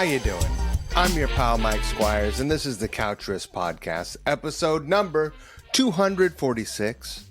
you doing? I'm your pal Mike Squires, and this is the Couch Risk Podcast, episode number 246,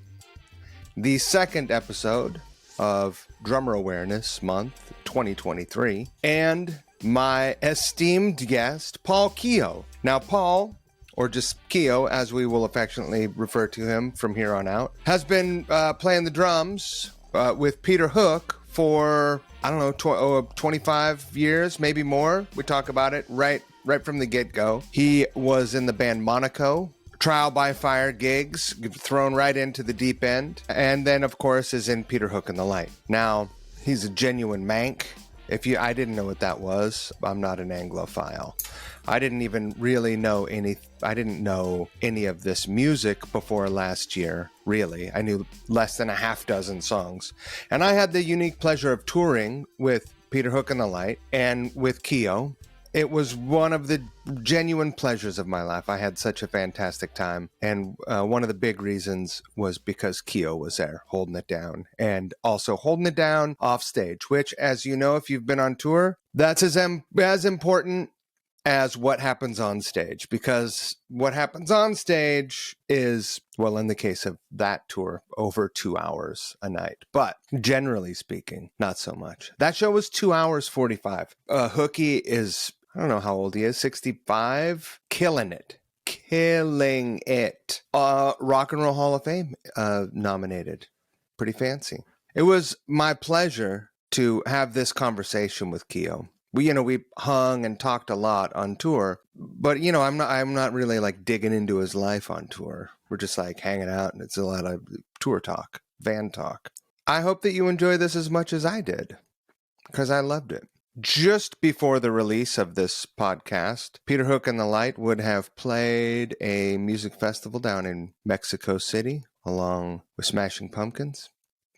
the second episode of Drummer Awareness Month 2023, and my esteemed guest, Paul Kehoe. Now, Paul, or just Kehoe, as we will affectionately refer to him from here on out, has been playing the drums with Peter Hook for, I don't know, 25 years, maybe more. We talk about it right from the get-go. He was in the band Monaco, trial by fire gigs, thrown right into the deep end, and then, of course, is in Peter Hook and the Light. Now, he's a genuine Manc. I didn't know what that was. I'm not an Anglophile. I didn't even really know I didn't know any of this music before last year, really. I knew less than a half dozen songs. And I had the unique pleasure of touring with Peter Hook and the Light and with Kehoe. It was one of the genuine pleasures of my life. I had such a fantastic time. And one of the big reasons was because Kehoe was there holding it down, and also holding it down off stage, which, as you know, if you've been on tour, that's as important as what happens on stage, because what happens on stage is, well, in the case of that tour, over 2 hours a night. But generally speaking, not so much. That show was 2 hours 45. Hookie is, I don't know how old he is, 65, killing it. Rock and Roll Hall of Fame nominated. Pretty fancy. It was my pleasure to have this conversation with Kehoe. We hung and talked a lot on tour, but I'm not really like digging into his life on tour. We're just like hanging out, and it's a lot of tour talk, van talk. I hope that you enjoy this as much as I did, because I loved it. Just before the release of this podcast, Peter Hook and the Light would have played a music festival down in Mexico City along with Smashing Pumpkins.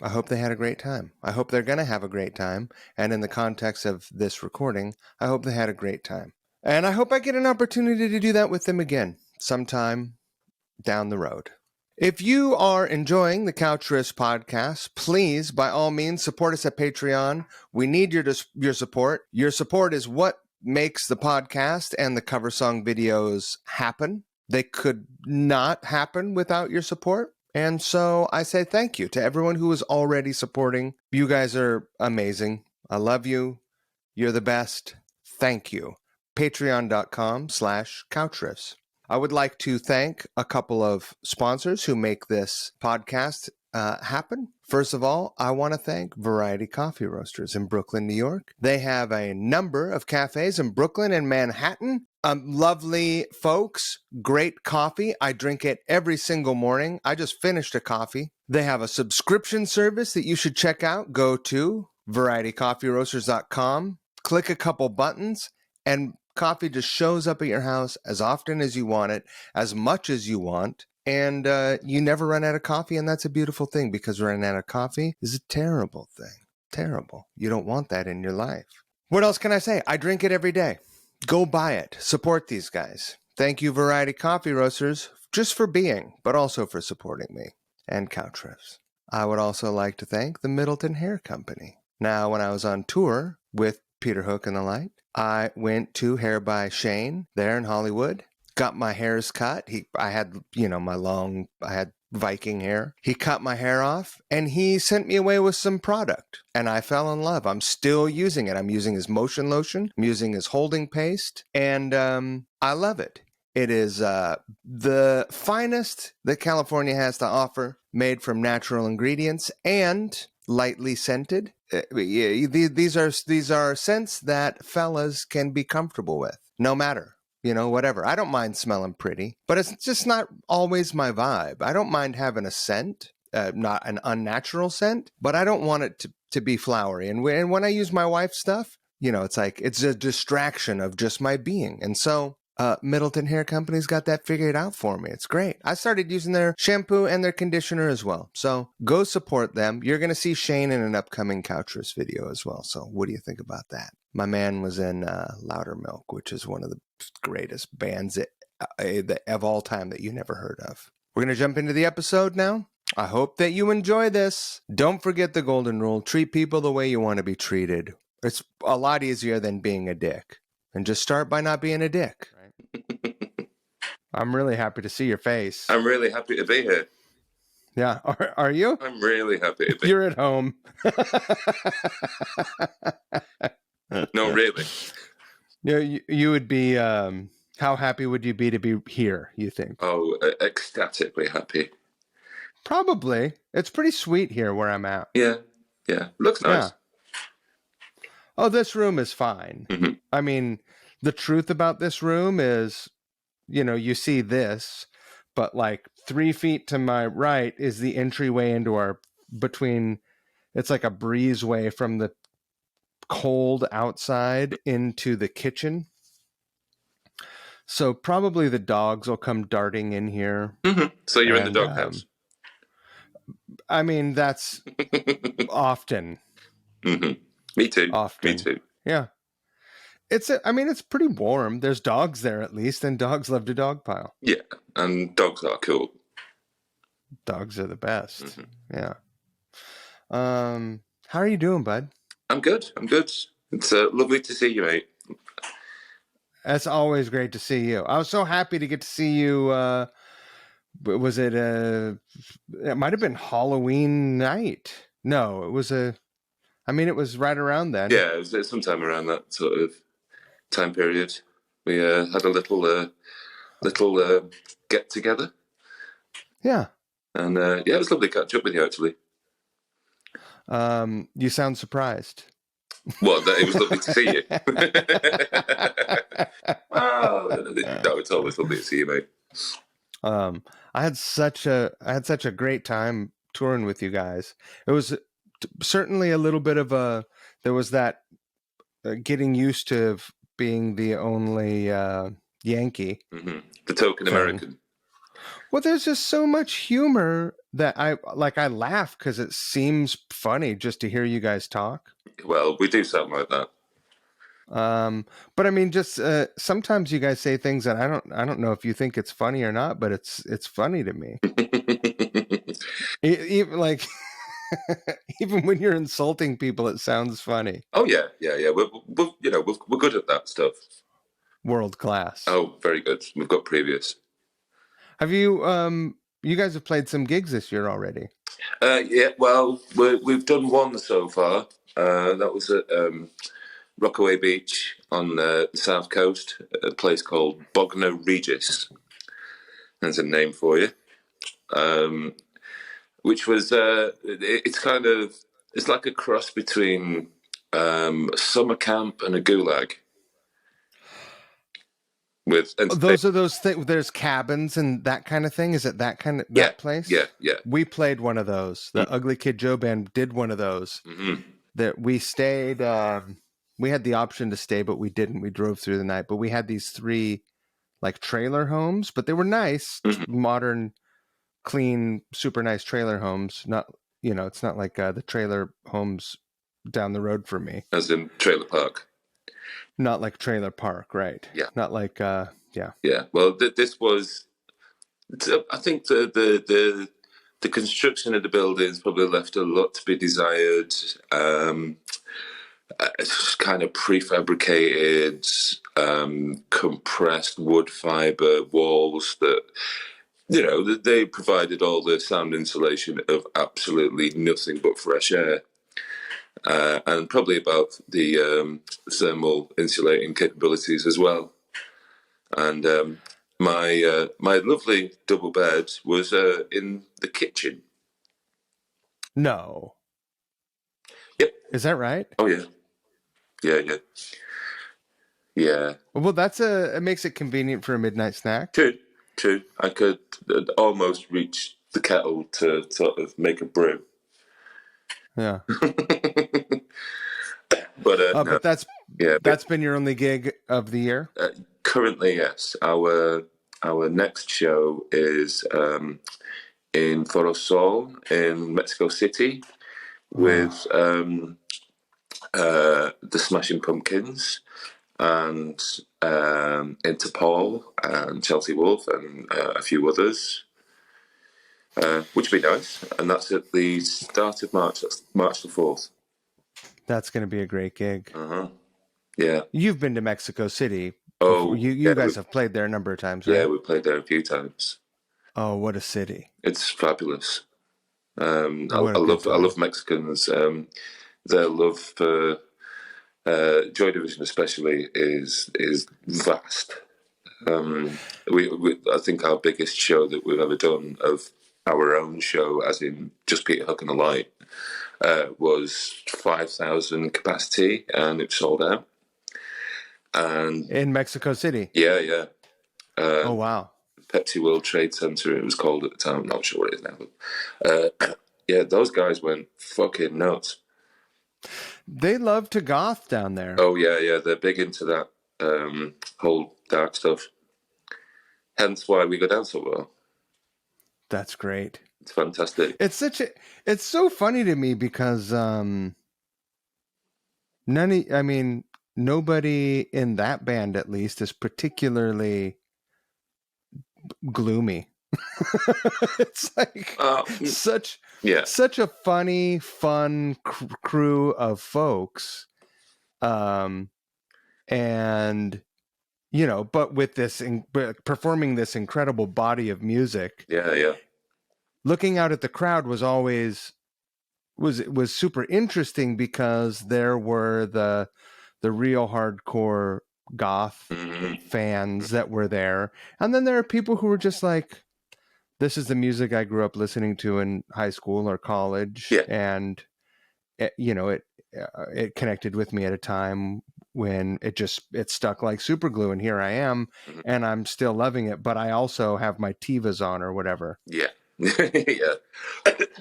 I hope they had a great time. I hope they're going to have a great time. And in the context of this recording, I hope they had a great time. And I hope I get an opportunity to do that with them again sometime down the road. If you are enjoying the Couch Risk Podcast, please, by all means, support us at Patreon. We need your support. Your support is what makes the podcast and the cover song videos happen. They could not happen without your support. And so I say thank you to everyone who is already supporting. You guys are amazing. I love you. You're the best. Thank you. Patreon.com/couchriffs. I would like to thank a couple of sponsors who make this podcast happen. First of all, I want to thank Variety Coffee Roasters in Brooklyn, New York. They have a number of cafes in Brooklyn and Manhattan. Lovely folks, great coffee. I drink it every single morning. I just finished a coffee. They have a subscription service that you should check out. Go to varietycoffeeroasters.com, click a couple buttons, and coffee just shows up at your house as often as you want it, as much as you want, and you never run out of coffee, and that's a beautiful thing, because running out of coffee is a terrible thing. Terrible. You don't want that in your life. What else can I say? I drink it every day. Go buy it. Support these guys. Thank you, Variety Coffee Roasters, just for being, but also for supporting me and Couch Riffs. I would also like to thank the Middleton Hair Company. Now, when I was on tour with Peter Hook and the Light, I went to Hair by Shane there in Hollywood, got my hairs cut. I had Viking hair. He cut my hair off, and he sent me away with some product, and I fell in love. I'm still using it. I'm using his motion lotion. I'm using his holding paste, and I love it. It is the finest that California has to offer, made from natural ingredients and lightly scented. These are scents that fellas can be comfortable with, no matter. Whatever. I don't mind smelling pretty, but it's just not always my vibe. I don't mind having a scent, not an unnatural scent, but I don't want it to be flowery. And when I use my wife's stuff, it's like it's a distraction of just my being. And so Middleton Hair Company's got that figured out for me. It's great. I started using their shampoo and their conditioner as well. So go support them. You're going to see Shane in an upcoming Couch Risk video as well. So what do you think about that? My man was in Loudermilk, which is one of the greatest bands of all time that you never heard of. We're going to jump into the episode now. I hope that you enjoy this. Don't forget the golden rule. Treat people the way you want to be treated. It's a lot easier than being a dick. and just start by not being a dick. Right? I'm really happy to see your face. I'm really happy to be here. Yeah, are you? I'm really happy to be. You're at home. No, really. You would be. How happy would you be to be here? You think? Oh, ecstatically happy. Probably. It's pretty sweet here where I'm at. Yeah. Looks nice. Yeah. Oh, this room is fine. Mm-hmm. I mean, the truth about this room is, you see this, but like 3 feet to my right is the entryway into it's like a breezeway from the cold outside into the kitchen. So probably the dogs will come darting in here. Mm-hmm. So you're in the doghouse. I mean, that's often. Mm-hmm. Me too. Often. Me too. Yeah. It's pretty warm. There's dogs there at least, and dogs love to dogpile. Yeah, and dogs are cool. Dogs are the best. Mm-hmm. Yeah. How are you doing, bud? I'm good. It's lovely to see you, mate. It's always great to see you. I was so happy to get to see you. Was it it might have been Halloween night. No, it was it was right around then. Yeah, it was sometime around that sort of time period. We had a little get together. Yeah. And it was lovely to catch up with you, actually. You sound surprised. Well, it was lovely to see you. No, it's always lovely to see you, mate. I had such a great time touring with you guys. It was certainly a little bit of there was that getting used to being the only Yankee, mm-hmm. The token thing. American. Well, there's just so much humor that I laugh because it seems funny just to hear you guys talk. Well, we do sound like that. But I mean, just sometimes you guys say things that I don't know if you think it's funny or not, but it's funny to me. Even like even when you're insulting people, it sounds funny. Oh yeah. We're good at that stuff. World class. Oh, very good. We've got previous. Have you you guys have played some gigs this year already? Yeah, well, we've done one so far. That was at Rockaway Beach on the south coast, a place called Bognor Regis. There's a name for you. Which was it's like a cross between a summer camp and a gulag. Those are those things. There's cabins and that kind of thing. Is it that kind of that place? Yeah. We played one of those. The Ugly Kid Joe band did one of those. Mm-hmm. That we stayed. We had the option to stay, but we didn't. We drove through the night. But we had these 3 like trailer homes, but they were nice, modern, clean, super nice trailer homes. Not it's not like the trailer homes down the road from me. As in trailer park. Not like trailer park, right? Yeah. Not like yeah. Yeah. Well, this was. I think the construction of the buildings probably left a lot to be desired. It's kind of prefabricated, compressed wood fibre walls that. They provided all the sound insulation of absolutely nothing but fresh air. And probably about the thermal insulating capabilities as well. And my lovely double bed was in the kitchen. No. Yep. Is that right? Oh yeah. Yeah. Well, it makes it convenient for a midnight snack. True. I could almost reach the kettle to sort of make a brew. Yeah. But no. That's been your only gig of the year? Currently, yes. Our next show is in Foro Sol in Mexico City with the Smashing Pumpkins and Interpol and Chelsea Wolf and a few others, which would be nice. And that's at the start of March. That's March the 4th. That's going to be a great gig. Uh-huh. Yeah. You've been to Mexico City before. Oh, You yeah, guys have played there a number of times, yeah, right? we played there a few times. Oh, what a city. It's fabulous. What I a good love time. Mexicans. Their love for Joy Division, especially, is vast. I think our biggest show that we've ever done of our own show, as in just Peter Hook and the Light, was 5,000 capacity, and it sold out. And In Mexico City. yeah, yeah, Oh, wow. Pepsi World Trade Center, it was called at the time. I'm not sure what it is now. But, yeah, those guys went fucking nuts. They love to goth down there. Oh yeah, yeah, they're big into that whole dark stuff. Hence why we go down so well. That's great. It's fantastic. It's so funny to me because I mean, nobody in that band at least is particularly gloomy. It's like Uh, such yeah, such a funny, fun crew of folks. And but with performing this incredible body of music, yeah, yeah. looking out at the crowd was super interesting because there were the real hardcore goth Mm-hmm. fans that were there, and then there are people who were just like, this is the music I grew up listening to in high school or college, Yeah, and it connected with me at a time when it stuck like super glue, and here I am, mm-hmm. and I'm still loving it, but I also have my Tivas on or whatever. Yeah, yeah.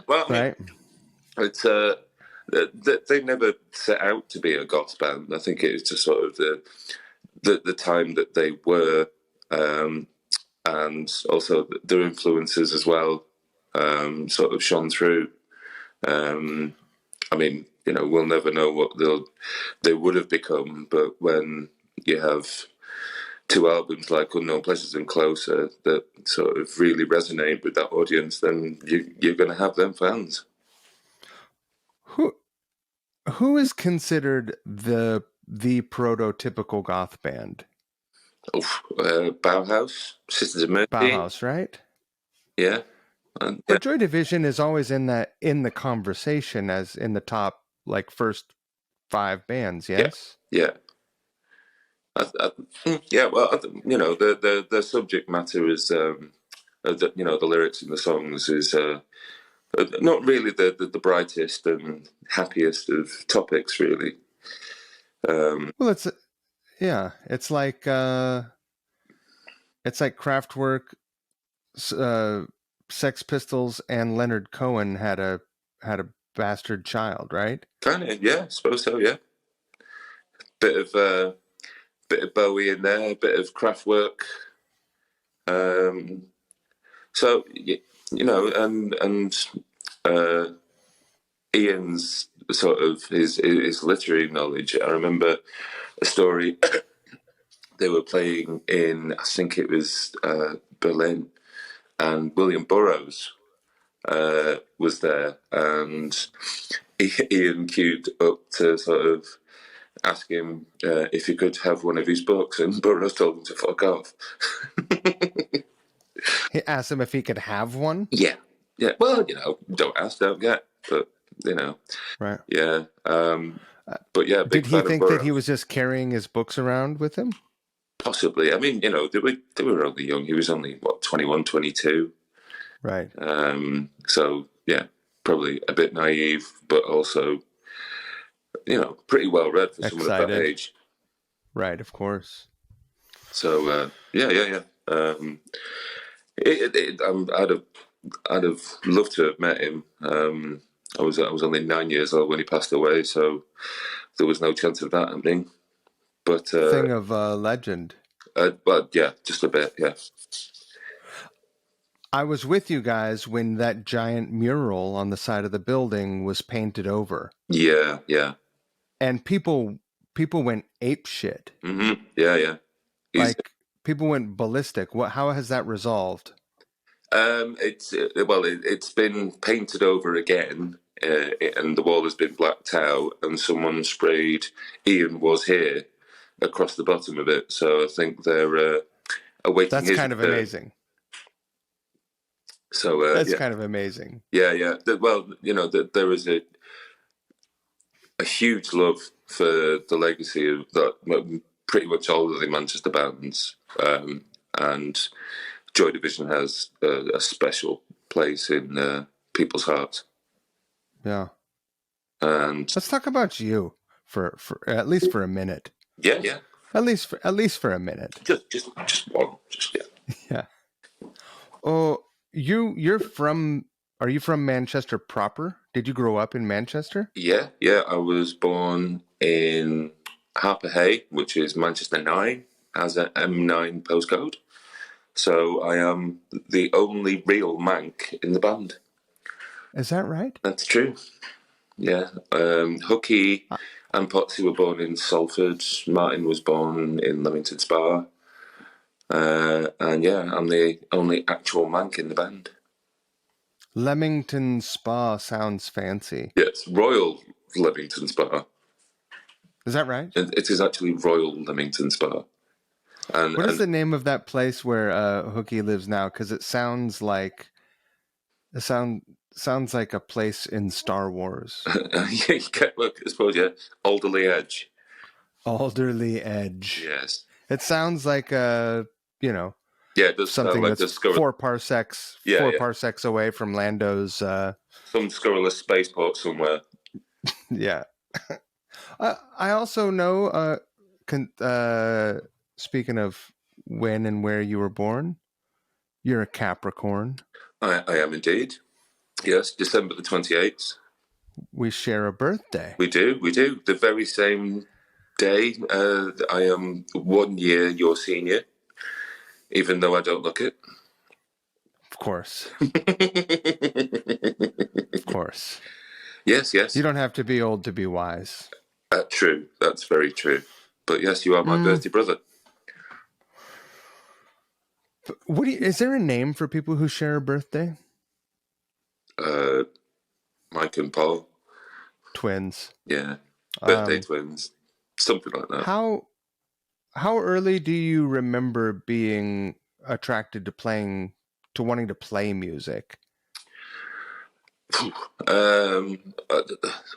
Well, I mean, Right. it's they never set out to be a goth band. I think it's just sort of the time that they were, and also their influences as well, sort of shone through. I mean, we'll never know what they would have become, but when you have two albums like Unknown Pleasures and Closer that sort of really resonate with that audience, then you're going to have them fans. who who is considered the prototypical goth band? Bauhaus, Sisters of Mercy, Bauhaus, right? yeah, and yeah, But Joy Division is always in the conversation as in the top like first five bands, yeah, yes? yeah. Yeah, well, the subject matter is, the lyrics in the songs is not really the brightest and happiest of topics, really. Well, yeah, it's like Kraftwerk, uh, Sex Pistols, and Leonard Cohen had a bastard child, right? Kind of, yeah, I suppose so, yeah. Bit of bit of Bowie in there, a bit of Kraftwerk. Um, so and uh, Ian's sort of his literary knowledge. I remember a story they were playing in, I think it was Berlin, and William Burroughs was there, and Ian queued up to sort of ask him if he could have one of his books, and Burroughs told him to fuck off. He asked him if he could have one, Yeah, yeah. Well, don't ask, don't get. But right? yeah. But yeah, big Did he fan of think that he Burroughs. was just carrying his books around with him? Possibly. I mean, they were only young. He was only what 21, 22. Right. So yeah, probably a bit naive, but also pretty well read for someone of that Excited. age. Right, of course. So yeah, yeah, yeah. I'd have loved to have met him. I was only 9 years old when he passed away, so there was no chance of that happening. But Thing of legend. but yeah, just a bit, yeah. I was with you guys when that giant mural on the side of the building was painted over, Yeah, yeah. and people went ape shit. Yeah, yeah. He's Like people went ballistic. How has that resolved? it's well, it's been painted over again, and the wall has been blacked out, and someone sprayed "Ian was here," across the bottom of it. So I think they're awaiting That's his kind of return. amazing. So That's yeah, kind of amazing. yeah. Well, there is a huge love for the legacy of that. Pretty much all of the Manchester bands, and Joy Division has a special place in people's hearts. Yeah. And Let's talk about you for at least for a minute. yeah. At least for a minute. Just one, just yeah. Yeah. Oh, you're from are you from Manchester proper? Did you grow up in Manchester? Yeah. I was born in Harper Hay, which is Manchester 9, as an M9 postcode. So I am the only real Manc in the band. Is that right? That's true. Yeah. Hooky and Potsy were born in Salford. Martin was born in Leamington Spa. And yeah, I'm the only actual Manc in the band. Leamington Spa sounds fancy. Yes, Royal Leamington Spa. Is that right? It is actually Royal Leamington Spa. What is And the name of that place where Hooky lives now? Because it sounds like it sounds like a place in Star Wars. yeah, you get, look, I suppose, yeah, Alderley Edge. Alderley Edge. Yes. It sounds like Yeah, it does sound something like that's the squirrel. Yeah. four parsecs away from Lando's. Some scurrilous spaceport somewhere. Yeah. I also know. Speaking of when and where you were born, you're a Capricorn. I am indeed. Yes, December the 28th. We share a birthday. We do. The very same day. I am 1 year your senior, even though I don't look it. Of course. Of course. Yes. You don't have to be old to be wise. True. That's very true. But yes, you are my birthday brother. Is there a name for people who share a birthday? Mike and Paul. Twins. Yeah. Birthday twins. Something like that. How early do you remember being attracted to wanting to play music?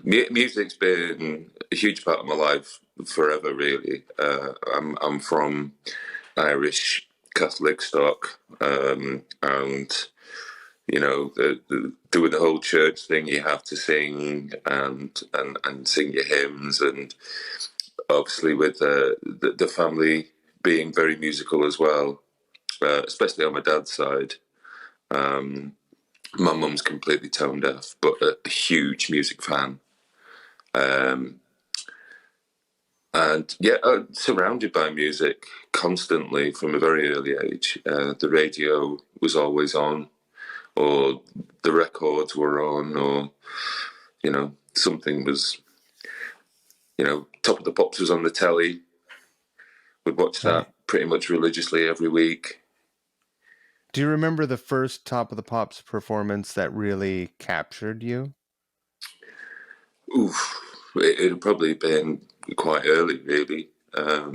Music's been a huge part of my life forever, really. I'm from Irish Catholic stock, and doing the whole church thing, you have to sing and sing your hymns, and obviously with the family being very musical as well, especially on my dad's side. My mum's completely tone deaf, but a huge music fan. And yeah, surrounded by music constantly from a very early age. The radio was always on, or the records were on, or something was, Top of the Pops was on the telly. We'd watch that pretty much religiously every week. Do you remember the first Top of the Pops performance that really captured you? Oof, it had probably been quite early, really. I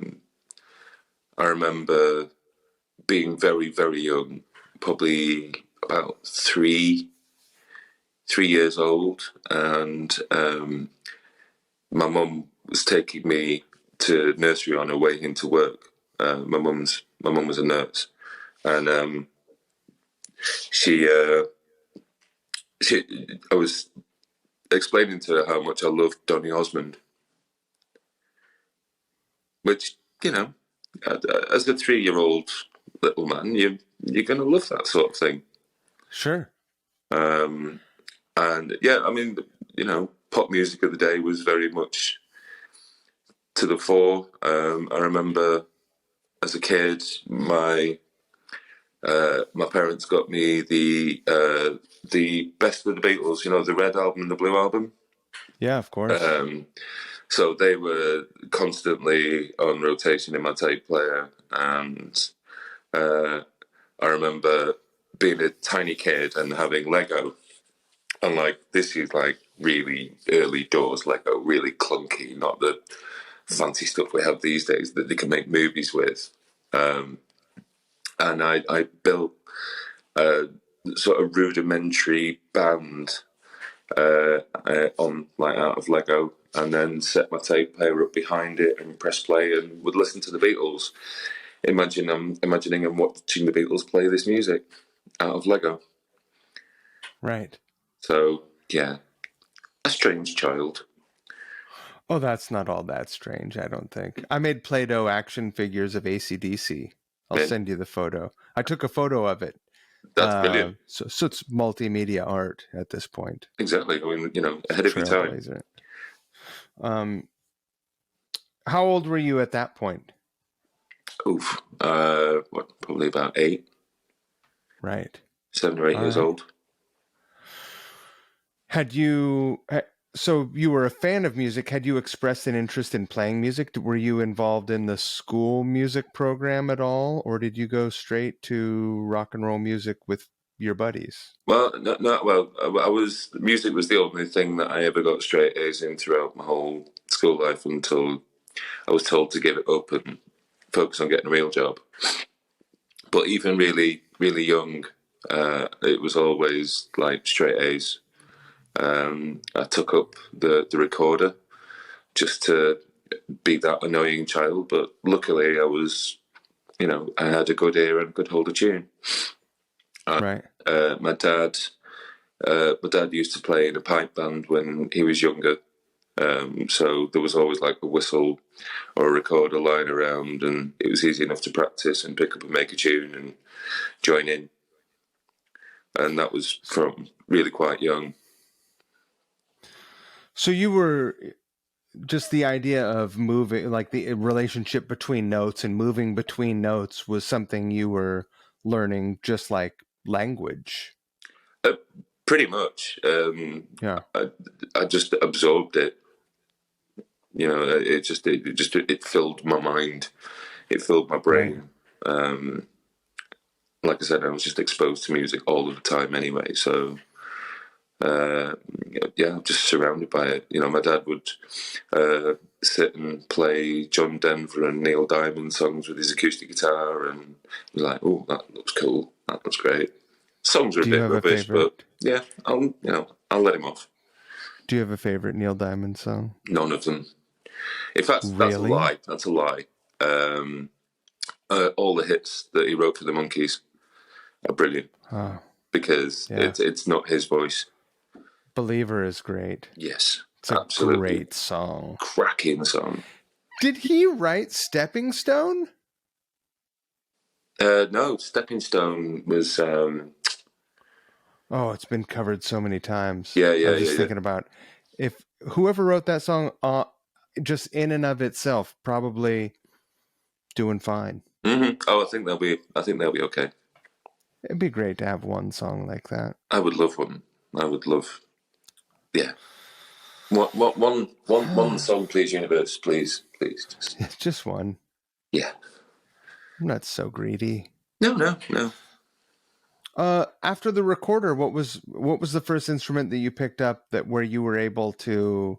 remember being very, very young, probably about three years old, and my mum was taking me to nursery on her way into work. My mum was a nurse, and I was explaining to her how much I loved Donny Osmond, which as a 3-year-old little man, you're going to love that sort of thing. Sure. And yeah, I mean, pop music of the day was very much to the fore. I remember as a kid, my parents got me the best of the Beatles, the red album and the blue album. Yeah, of course. So they were constantly on rotation in my tape player, and I remember being a tiny kid and having Lego. And this is really early doors Lego, really clunky, not the fancy stuff we have these days that they can make movies with. And I built a sort of rudimentary band on like out of Lego, and then set my tape player up behind it and press play and would listen to the Beatles. Imagining I'm watching the Beatles play this music out of Lego. Right. So yeah, a strange child. Oh, that's not all that strange, I don't think. I made Play-Doh action figures of AC/DC. I'll Yeah, send you the photo. I took a photo of it. that's brilliant. So it's multimedia art at this point. Exactly. I mean, It's a ahead of your time. trailblazer. How old were you at that point? Oof. Probably about 8, Right. 7 or 8 All years right. old. So you were a fan of music. Had you expressed an interest in playing music? Were you involved in the school music program at all? Or did you go straight to rock and roll music with your buddies? Well, no, well, I was music was the only thing that I ever got straight A's in throughout my whole school life until I was told to give it up and focus on getting a real job. But even really, really young, it was always like straight A's. I took up the recorder just to be that annoying child, but luckily I was, I had a good ear and could hold a tune. Right. My dad used to play in a pipe band when he was younger. So there was always like a whistle or a recorder lying around, and it was easy enough to practice and pick up and make a tune and join in. And that was from really quite young. So you were just the idea of moving, like the relationship between notes and moving between notes was something you were learning just like language. Pretty much. Yeah. I just absorbed it. It filled my mind. It filled my brain. Right. Like I said, I was just exposed to music all of the time anyway. So, I'm just surrounded by it. My dad would sit and play John Denver and Neil Diamond songs with his acoustic guitar, and be like, "Oh, that looks cool. That looks great." Songs are a Do you bit have a rubbish, favorite? but yeah, I'll let him off. Do you have a favorite Neil Diamond song? None of them. In fact, that's a Really? lie. That's a lie. All the hits that he wrote for the Monkees are brilliant because yeah. it's not his voice. Believer is great. Yes, It's a absolutely great song. cracking song. Did he write Stepping Stone? No, Stepping Stone was. Oh, it's been covered so many times. Yeah. I was just thinking about if whoever wrote that song, just in and of itself, probably doing fine. Mm-hmm. Oh, I think they'll be okay. It'd be great to have one song like that. I would love one. I would love. Yeah. One song, please, universe, please. Just one. Yeah. I'm not so greedy. No. After the recorder, what was the first instrument that you picked up where you were able to,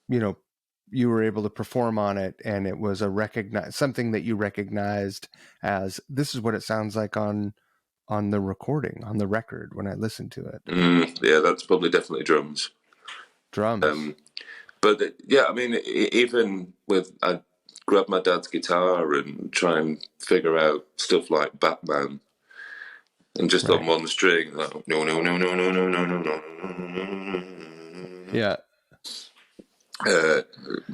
you were able to perform on it, and it was something that you recognized as this is what it sounds like on the recording, on the record when I listened to it. Yeah, that's probably definitely drums. Drums. But I mean, even with I grab my dad's guitar and try and figure out stuff like Batman, and just on one string, like, no. Yeah.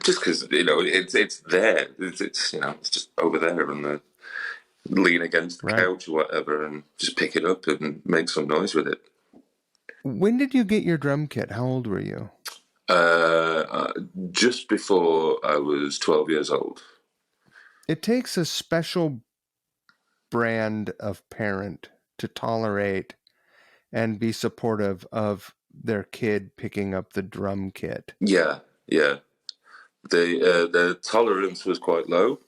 Just because it's there, it's just over there, and lean against the couch or whatever, and just pick it up and make some noise with it. When did you get your drum kit? How old were you? Just before I was 12 years old. It takes a special brand of parent to tolerate and be supportive of their kid picking up the drum kit. Yeah. The tolerance was quite low,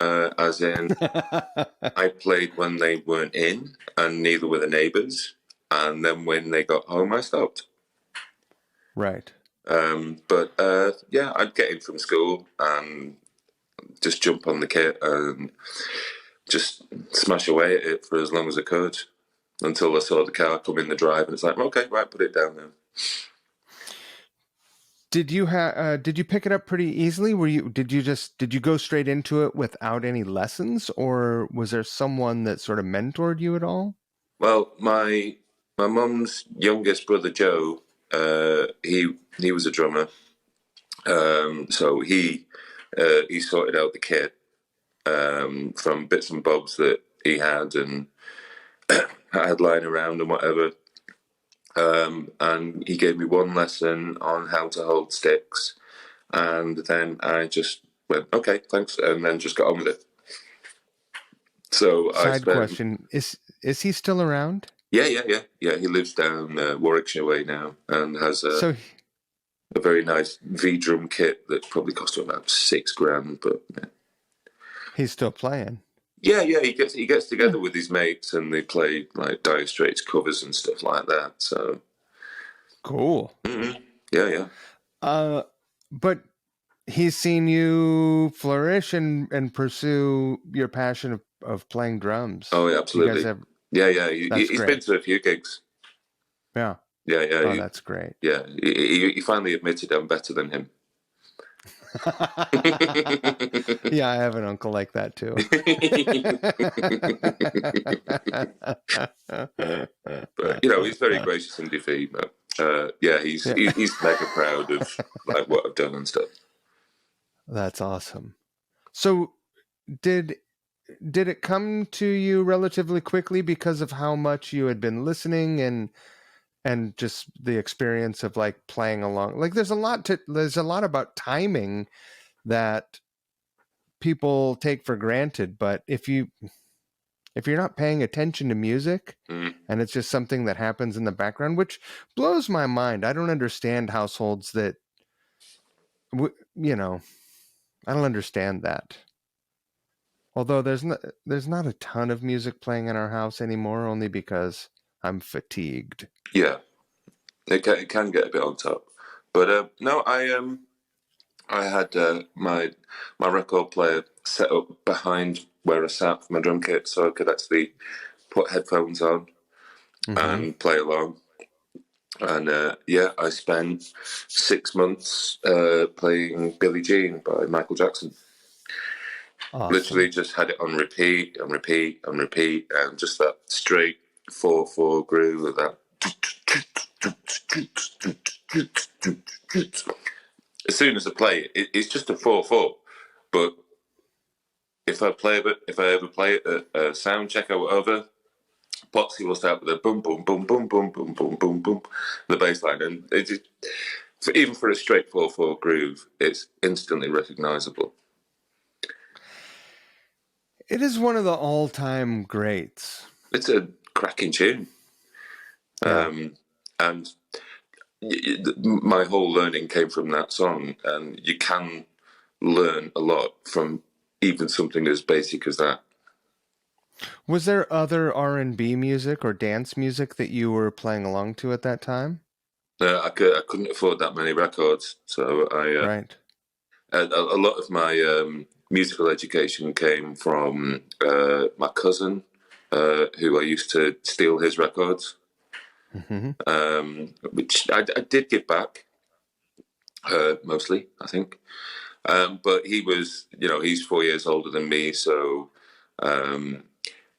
as in I played when they weren't in, and neither were the neighbours. And then when they got home, I stopped. Right. Yeah, I'd get in from school and just jump on the kit and just smash away at it for as long as I could until I saw the car come in the drive, and it's like, okay, right, put it down now. Did you pick it up pretty easily? Did you go straight into it without any lessons, or was there someone that sort of mentored you at all? Well, my mum's youngest brother Joe, he was a drummer, so he sorted out the kit from bits and bobs that he had and had lying around and whatever. And he gave me one lesson on how to hold sticks, and then I just went, okay, thanks, and then just got on with it. So I Side spent, question: Is he still around? yeah. He lives down Warwickshire way now, and has So a very nice V drum kit that probably cost him about £6,000. But he's still playing. yeah, he gets Yeah. together with his mates and they play like Dire Straits covers and stuff like that. So Cool. yeah. But he's seen you flourish and pursue your passion of playing drums. Oh, yeah, You guys absolutely. have Yeah. That's He's been great. to a few gigs. Yeah. Yeah. Oh, that's great. Yeah. He finally admitted I'm better than him. Yeah, I have an uncle like that too. But he's very gracious in defeat. But yeah, he's Yeah, he's mega proud of like what I've done and stuff. that's awesome. So did did it come to you relatively quickly because of how much you had been listening and just the experience of like playing along? Like there's a lot about timing that people take for granted, but if you're not paying attention to music Mm. and it's just something that happens in the background, which blows my mind. I don't understand households that you know, I don't understand that. Although there's not a ton of music playing in our house anymore, only because I'm fatigued. Yeah, it can get a bit on top. But no, I had my record player set up behind where I sat for my drum kit, so I could actually put headphones on Mm-hmm. and play along. And yeah, I spent 6 months playing Billie Jean by Michael Jackson. Literally Awesome. just had it on repeat and repeat and repeat, and just that straight 4/4 groove of that. As soon as I play it, it's just a 4/4. But if I ever play it at a sound check or whatever, Potsy will start with a boom, boom, boom, boom, boom, boom, boom, boom, boom, the bass line, and it just, even for a straight 4/4 groove, it's instantly recognizable. It is one of the all-time greats. It's a cracking tune, Yeah. and my whole learning came from that song, and you can learn a lot from even something as basic as that. Was there other R&B music or dance music that you were playing along to at that time? I couldn't afford that many records, so Right. a lot of my musical education came from my cousin, who I used to steal his records, Mm-hmm. which I did give back mostly, I think. But he was, he's 4 years older than me, so um,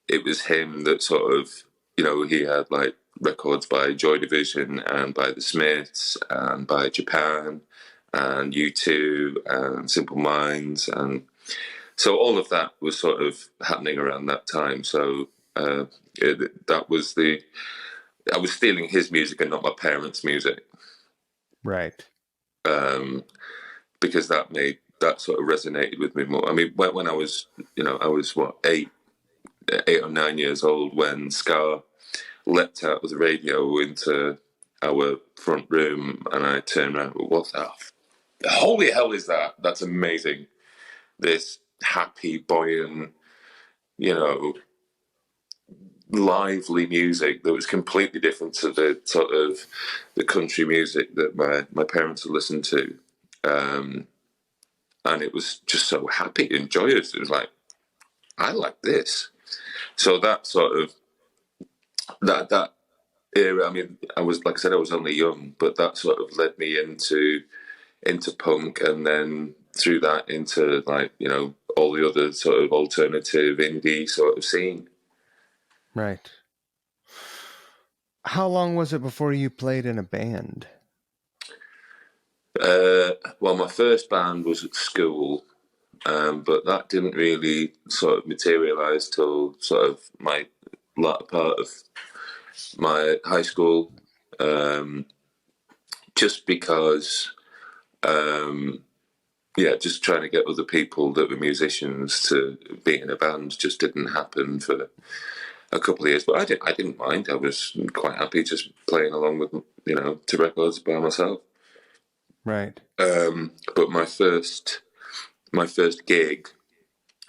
it was him that sort of, he had like records by Joy Division and by the Smiths and by Japan and U2 and Simple Minds, and so all of that was sort of happening around that time. So that was I was stealing his music and not my parents' music, Right. um, because that sort of resonated with me more. I mean, when I was, I was what 8 or 9 years old when Scar leapt out of the radio into our front room, and I turned around. What the holy hell is that? That's amazing. This happy, buoyant, you know, lively music that was completely different to the sort of the country music that my parents had listened to. And it was just so happy and joyous. It was like, I like this. So that sort of that era. I mean, I was, like I said, I was only young, but that sort of led me into punk, and then through that into, like, all the other sort of alternative indie sort of scene. Right. How long was it before you played in a band? Well, my first band was at school, but that didn't really sort of materialise till sort of my latter part of my high school, just because, just trying to get other people that were musicians to be in a band just didn't happen for a couple of years. But I didn't mind. I was quite happy just playing along with, to records by myself. Right. But my first gig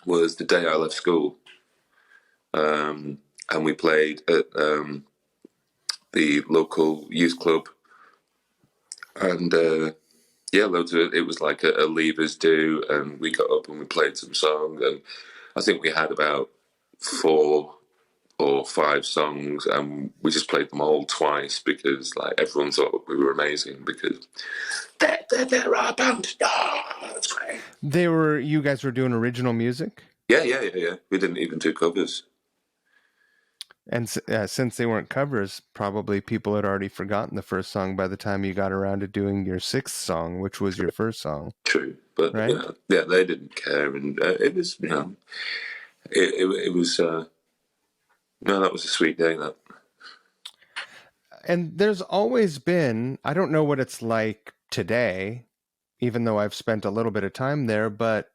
was the day I left school, and we played at the local youth club, and loads of it was like a leavers do, and we got up and we played some songs, and I think we had about 4 or 5 songs, and we just played them all twice because, like, everyone thought we were amazing because they're our band. Oh, that's great. You guys were doing original music? Yeah. We didn't even do covers. And since they weren't covers, probably people had already forgotten the first song by the time you got around to doing your 6th song, which was your first song. True, but right? They didn't care, and it was, it was. No, that was a sweet day. That. And there's always been, I don't know what it's like today, even though I've spent a little bit of time there, but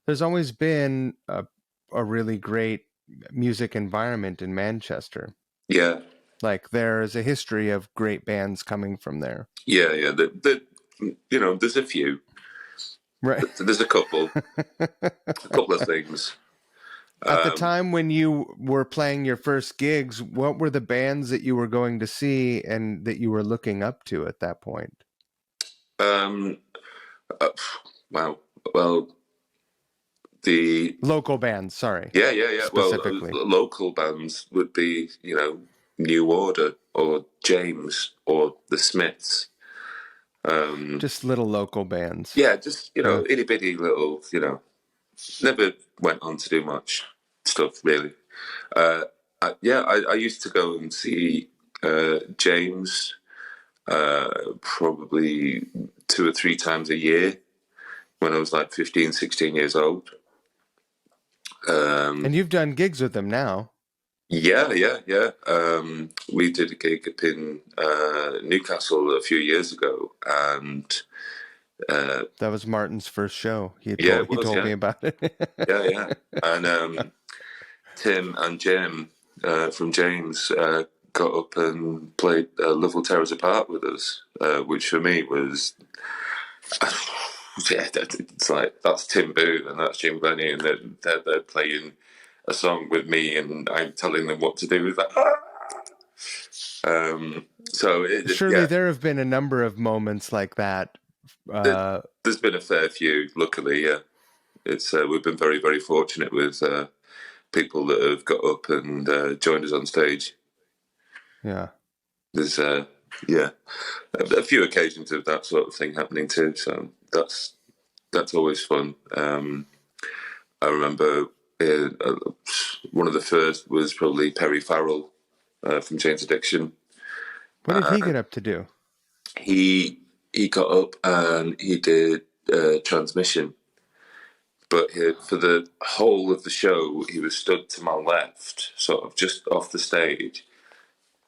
there's always been a really great music environment in Manchester. Yeah. Like, there's a history of great bands coming from there. Yeah. There's a few. Right. There's a couple of things. At the time when you were playing your first gigs, what were the bands that you were going to see and that you were looking up to at that point? Wow. Well, the local bands, sorry. Yeah. Specifically. Well, local bands would be, New Order or James or the Smiths. Just little local bands. Yeah, just, itty bitty little, never went on to do much stuff really. I used to go and see James probably 2 or 3 times a year when I was like 15, 16 years old. And you've done gigs with them now. Yeah. We did a gig up in Newcastle a few years ago, and that was Martin's first show. He told me about it. yeah. And Tim and Jim from James got up and played Love Will Tear Us Apart with us, which for me was it's like, that's Tim Booth and that's Jim Glennie, and they're playing a song with me, and I'm telling them what to do with that. Surely there have been a number of moments like that. There's been a fair few, luckily. Yeah, it's we've been very, very fortunate with people that have got up and joined us on stage. Yeah, there's a few occasions of that sort of thing happening too. So that's always fun. I remember one of the first was probably Perry Farrell from Jane's Addiction. What did he get up to do? He got up and he did Transmission, but for the whole of the show he was stood to my left, sort of just off the stage,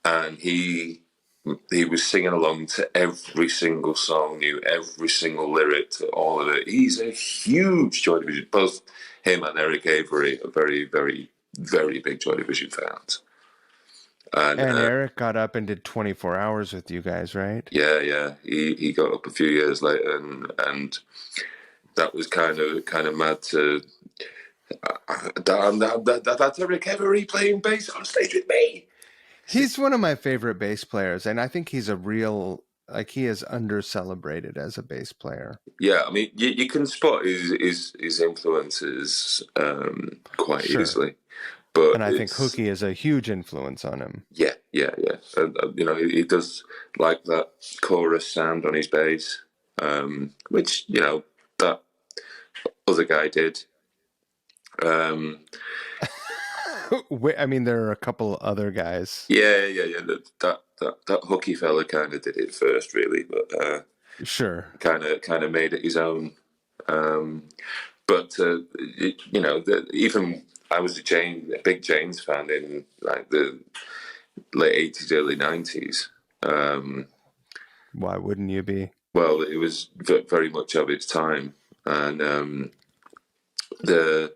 and he was singing along to every single song, knew every single lyric to all of it. He's a huge Joy Division. Both him and Eric Avery are very, very, very big Joy Division fans. And Eric got up and did 24 hours with you guys, right? Yeah. He got up a few years later, and that was kind of mad to That's Eric Every playing bass on stage with me. He's one of my favorite bass players, and I think he's a real, like, he is under-celebrated as a bass player. Yeah, I mean, you can spot his influences quite Sure. easily, but And I think it's Hooky is a huge influence on him. yeah, and you know he does like that chorus sound on his bass, which you know that other guy did. Um, I mean, there are a couple other guys. yeah. That hooky fella kind of did it first, really, but Sure. kind of made it his own. Um, but you know, even I was a big James fan in like the late 80s, early 90s. Why wouldn't you be? Well, it was very much of its time, and the,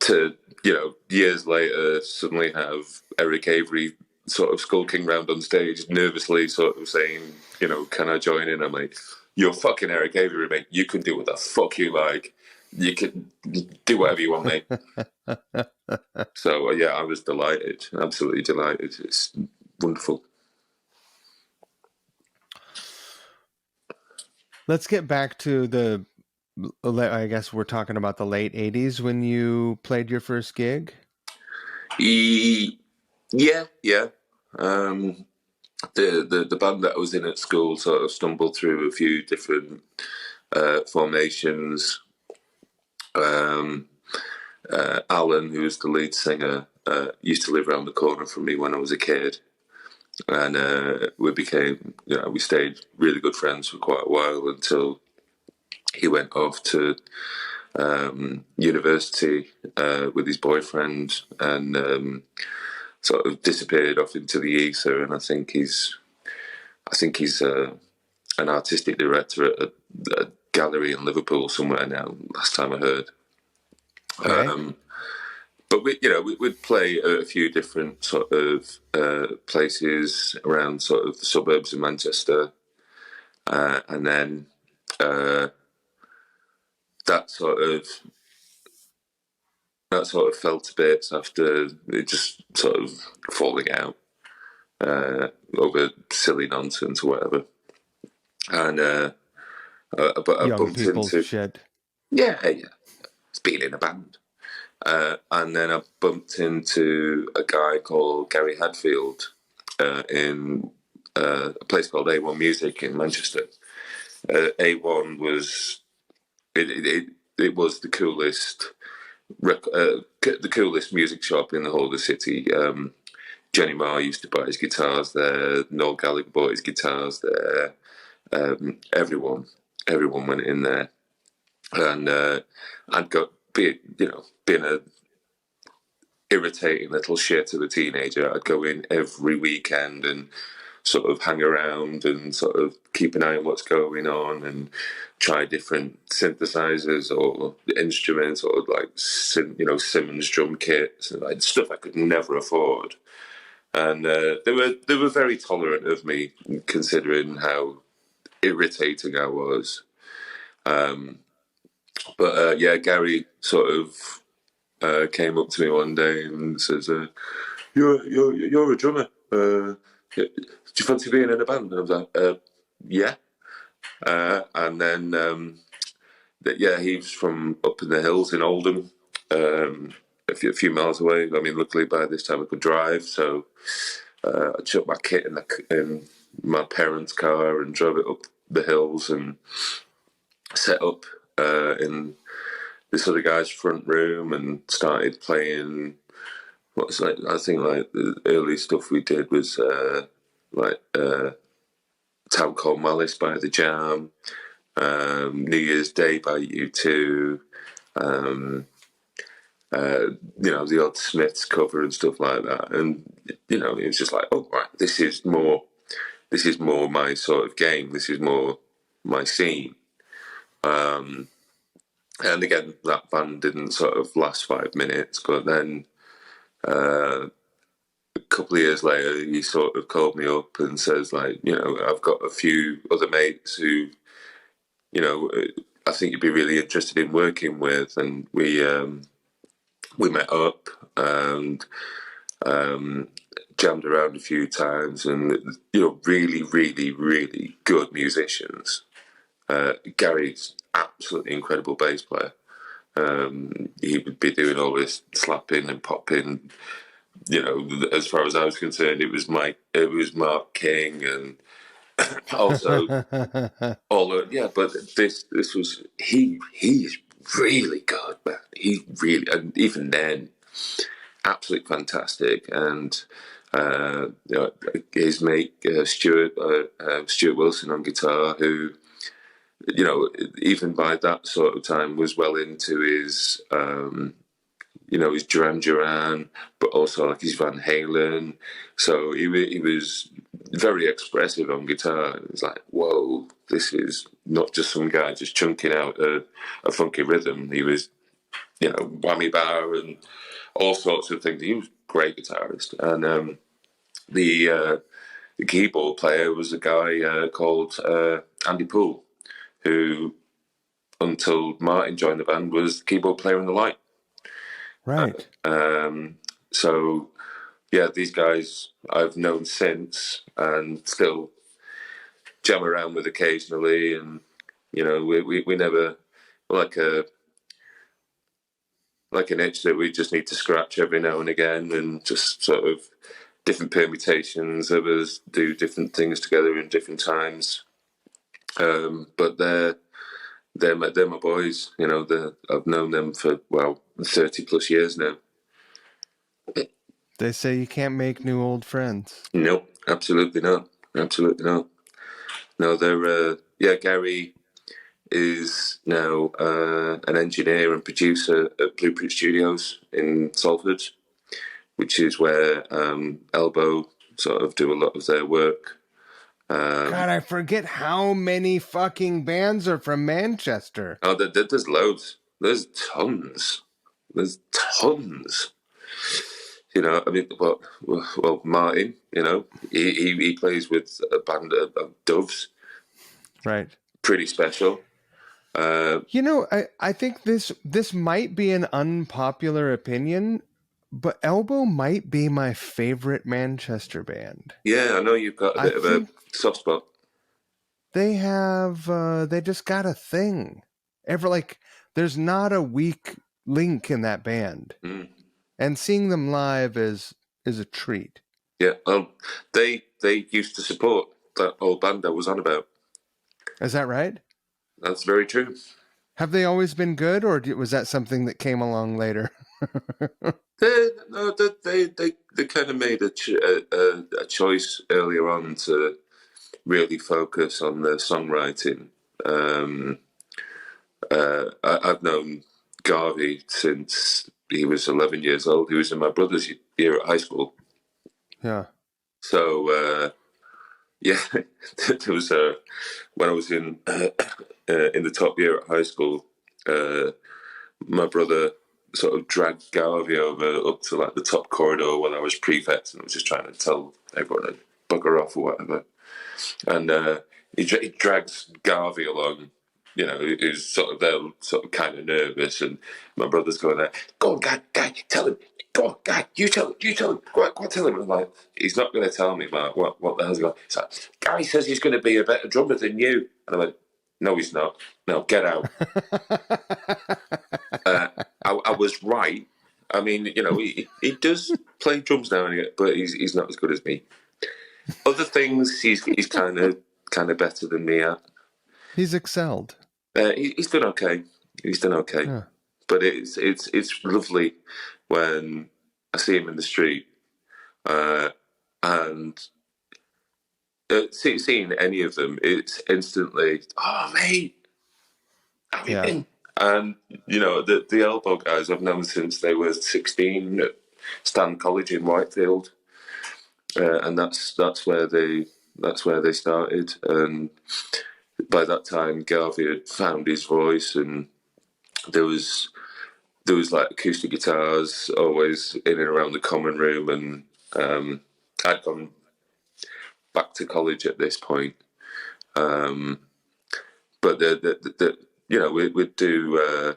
to you know years later suddenly have Eric Avery sort of skulking around on stage, nervously sort of saying, you know, can I join in? I'm like, you're fucking Eric Avery, mate. You can do what the fuck you like. You can do whatever you want, mate. So yeah, I was delighted, absolutely delighted. It's wonderful. Let's get back to I guess we're talking about the late 80s when you played your first gig. Yeah. Um, the band that I was in at school sort of stumbled through a few different formations. Um, Alan, who was the lead singer, used to live around the corner from me when I was a kid, and we stayed really good friends for quite a while until he went off to university with his boyfriend and sort of disappeared off into the ether. And I think he's an artistic director at a gallery in Liverpool somewhere now. Last time I heard. Okay. But we'd play a few different sort of places around sort of the suburbs of Manchester, and then that sort of fell to bits after it just sort of falling out over silly nonsense or whatever. And but I Young bumped people into shit. yeah, it's being in a band. And then I bumped into a guy called Gary Hadfield in a place called A1 Music in Manchester. A1 was it was the coolest music shop in the whole of the city. Jenny Marr used to buy his guitars there. Noel Gallagher bought his guitars there. Everyone went in there, and I'd got being a irritating little shit of a teenager. I'd go in every weekend and sort of hang around and sort of keep an eye on what's going on and try different synthesizers or instruments or like Simmons drum kits and like stuff I could never afford. And they were very tolerant of me considering how irritating I was. But Gary sort of came up to me one day and says, "You're a drummer. Do you fancy being in a band?" And I was like, "Yeah." And then he's from up in the hills in Oldham, a few miles away. I mean, luckily by this time I could drive, so I chucked my kit in my parents' car and drove it up the hills and set up in this other guy's front room and started playing. I think like the early stuff we did was like Town Called Malice by The Jam, New Year's Day by U2, the odd Smiths cover and stuff like that. And it was just like, oh right, this is more my sort of game. This is more my scene. And again, that band didn't sort of last 5 minutes, but then a couple of years later, he sort of called me up and says, like, I've got a few other mates who, I think you'd be really interested in working with. And we met up and jammed around a few times, and really, really, really good musicians. Gary's absolutely incredible bass player. He would be doing all this slapping and popping. As far as I was concerned, it was Mark King, and also but this was he's really good, man. He really, and even then, absolutely fantastic. And his mate Stuart Wilson on guitar, who even by that sort of time was well into his his Duran Duran, but also like his Van Halen. So he was very expressive on guitar. It was like, whoa, this is not just some guy just chunking out a funky rhythm. He was, whammy bar and all sorts of things. He was a great guitarist. And the keyboard player was a guy called Andy Poole, who, until Martin joined the band, was the keyboard player in the Light. Right. So, yeah, these guys I've known since and still jam around with occasionally. And, we never, like an itch that we just need to scratch every now and again, and just sort of different permutations of us do different things together in different times. But they're my boys. I've known them for 30 plus years now. They say you can't make new old friends. No, absolutely not. Absolutely not. No, they're Gary is now an engineer and producer at Blueprint Studios in Salford, which is where Elbow sort of do a lot of their work. God, I forget how many fucking bands are from Manchester. Oh, there's loads. There's tons. There's tons. I mean, well, Martin, he plays with a band of Doves. Right. Pretty special. I think this might be an unpopular opinion, but Elbow might be my favorite Manchester band. Yeah, I know you've got a bit of a soft spot. They have, they just got a thing. There's not a weak link in that band. Mm. And seeing them live is a treat. Yeah, they used to support that old band I was on about. Is that right? That's very true. Have they always been good, or was that something that came along later? They kind of made a choice earlier on to really focus on their songwriting. I've known Garvey since he was 11 years old. He was in my brother's year at high school. Yeah. So there was when I was in the top year at high school, my brother sort of dragged Garvey over up to like the top corridor while I was prefect, and I was just trying to tell everyone to bugger off or whatever. And he drags Garvey along, who's sort of there, sort of kind of nervous, and my brother's going there, go on, guy, tell him. Go on, guy, you tell him. Go on, tell him. And I'm like, he's not going to tell me, Mark. What the hell's going on? He's like, Gary says he's going to be a better drummer than you. And I went, no, he's not. No, get out. I was right. I mean, he does play drums now and again, but he's not as good as me. Other things he's kind of better than me at. He's excelled. He's done okay. Yeah. But it's lovely when I see him in the street, and seeing any of them, it's instantly, oh mate, how you been? And the Elbow guys I've known since they were 16 at Stan College in Whitefield, and that's where they started. And by that time, Garvey had found his voice, and there was like acoustic guitars always in and around the common room. And I'd gone back to college at this point, but we'd do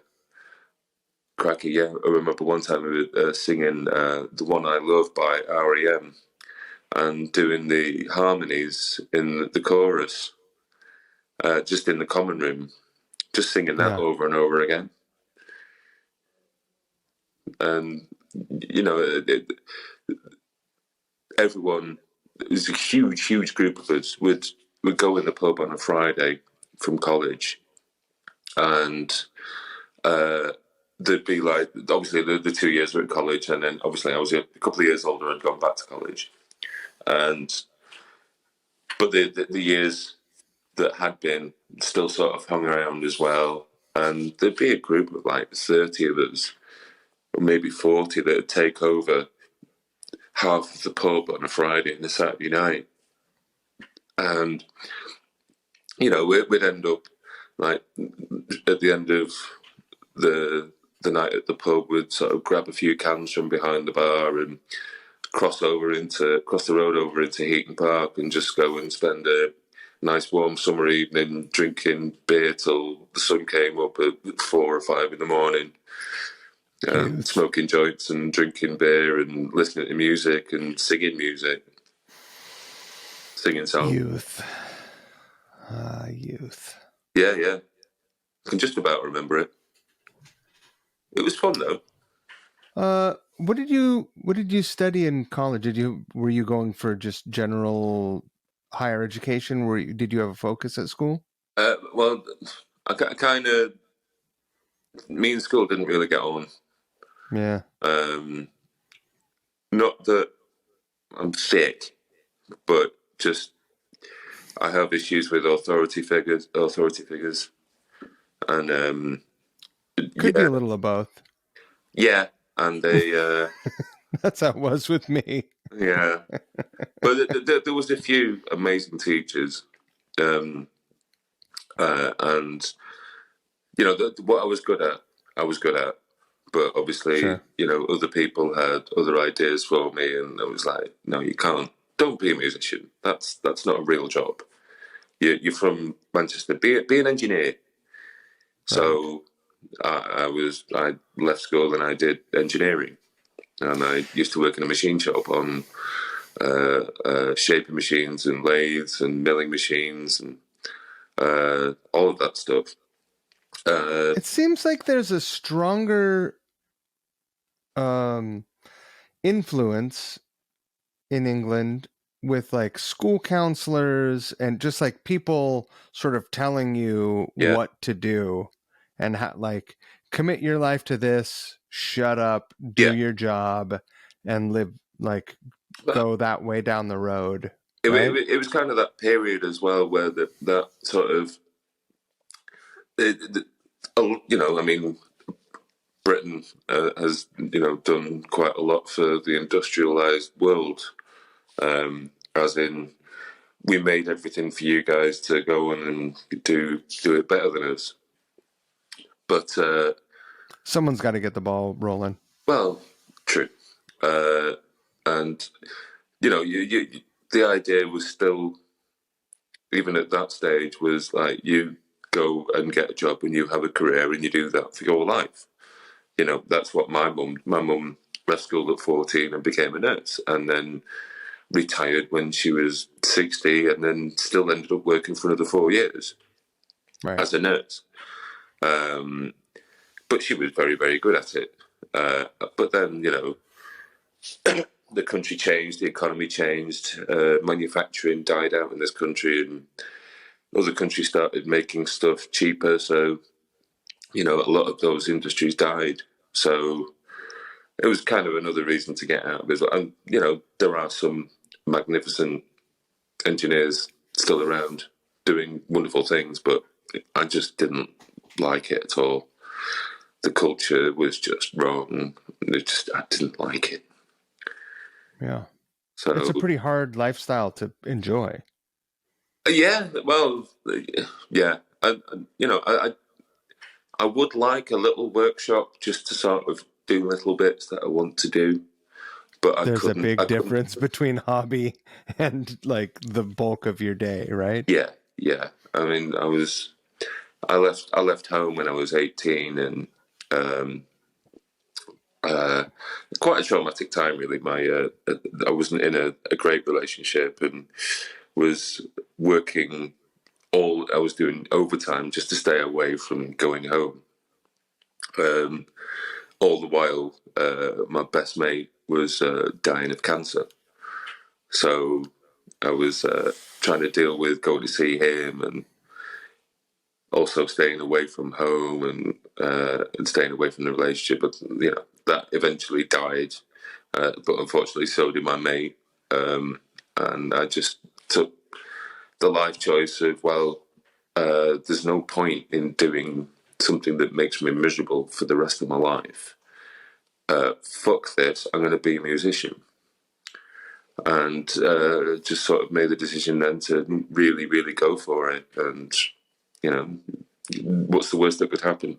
cracky. Yeah, I remember one time we were singing "The One I Love" by REM and doing the harmonies in the chorus, just in the common room, just singing that Yeah. over and over again. And everyone, it was a huge group of us. Would go in the pub on a Friday from college, and there'd be like obviously the 2 years we were at college, and then obviously I was a couple of years older and gone back to college, and but the years that had been still sort of hung around as well, and there'd be a group of like 30 of us, or maybe 40, that would take over half of the pub on a Friday and a Saturday night, and we'd end up like at the end of the night at the pub, we'd sort of grab a few cans from behind the bar and cross the road over into Heaton Park and just go and spend a nice warm summer evening drinking beer till the sun came up at 4 or 5 in the morning, Youth. smoking joints and drinking beer and listening to music and singing songs. Youth. Youth. Yeah. I can just about remember it. It was fun though. What did you study in college? Were you going for just general higher education? Did you have a focus at school? Well, I kind of, me and school didn't really get on. Yeah. Not that I'm sick, but just I have issues with authority figures, and Could be a little of both. yeah, and they, That's how it was with me. yeah. But there was a few amazing teachers, and what I was good at, I was good at. But obviously, Sure. other people had other ideas for me, and I was like, no, you can't. Don't be a musician. That's not a real job. You're from Manchester. Be an engineer. Right. So I left school and I did engineering, and I used to work in a machine shop on shaping machines and lathes and milling machines and all of that stuff. It seems like there's a stronger um, influence in England with like school counselors and just like people sort of telling you Yeah, what to do and how, like, commit your life to this, shut up, do yeah. your job, and live, like, But go that way down the road, it, right? it was kind of that period as well where that sort of, I mean, Britain has done quite a lot for the industrialized world, as in we made everything for you guys to go on and do it better than us. But Someone's got to get the ball rolling. well, true, and the idea was still, even at that stage, was like you go and get a job and you have a career and you do that for your life. That's what my mum left school at 14 and became a nurse, and then retired when she was 60, and then still ended up working for another 4 years Right. as a nurse. But she was very, very good at it. But then, the country changed, the economy changed, manufacturing died out in this country, and other countries started making stuff cheaper. So, a lot of those industries died. So it was kind of another reason to get out of it. And, there are some magnificent engineers still around doing wonderful things, but I just didn't like it at all. The culture was just wrong. I didn't like it. Yeah. It's So a pretty hard lifestyle to enjoy. yeah, well, yeah, I would like a little workshop just to sort of do little bits that I want to do, but I There's a couldn't. big difference between hobby and like the bulk of your day, right? Yeah. I mean, I was I left home when I was 18, and um, uh, quite a traumatic time, really. I wasn't in a great relationship, and was working I was doing overtime just to stay away from going home. Um, all the while, my best mate was dying of cancer. So I was trying to deal with going to see him, and also staying away from home, and staying away from the relationship. But that eventually died. But unfortunately, so did my mate. And I just took the life choice of, well, there's no point in doing something that makes me miserable for the rest of my life. Fuck this, I'm going to be a musician. And just sort of made the decision then to really, really go for it. And, you know, what's the worst that could happen?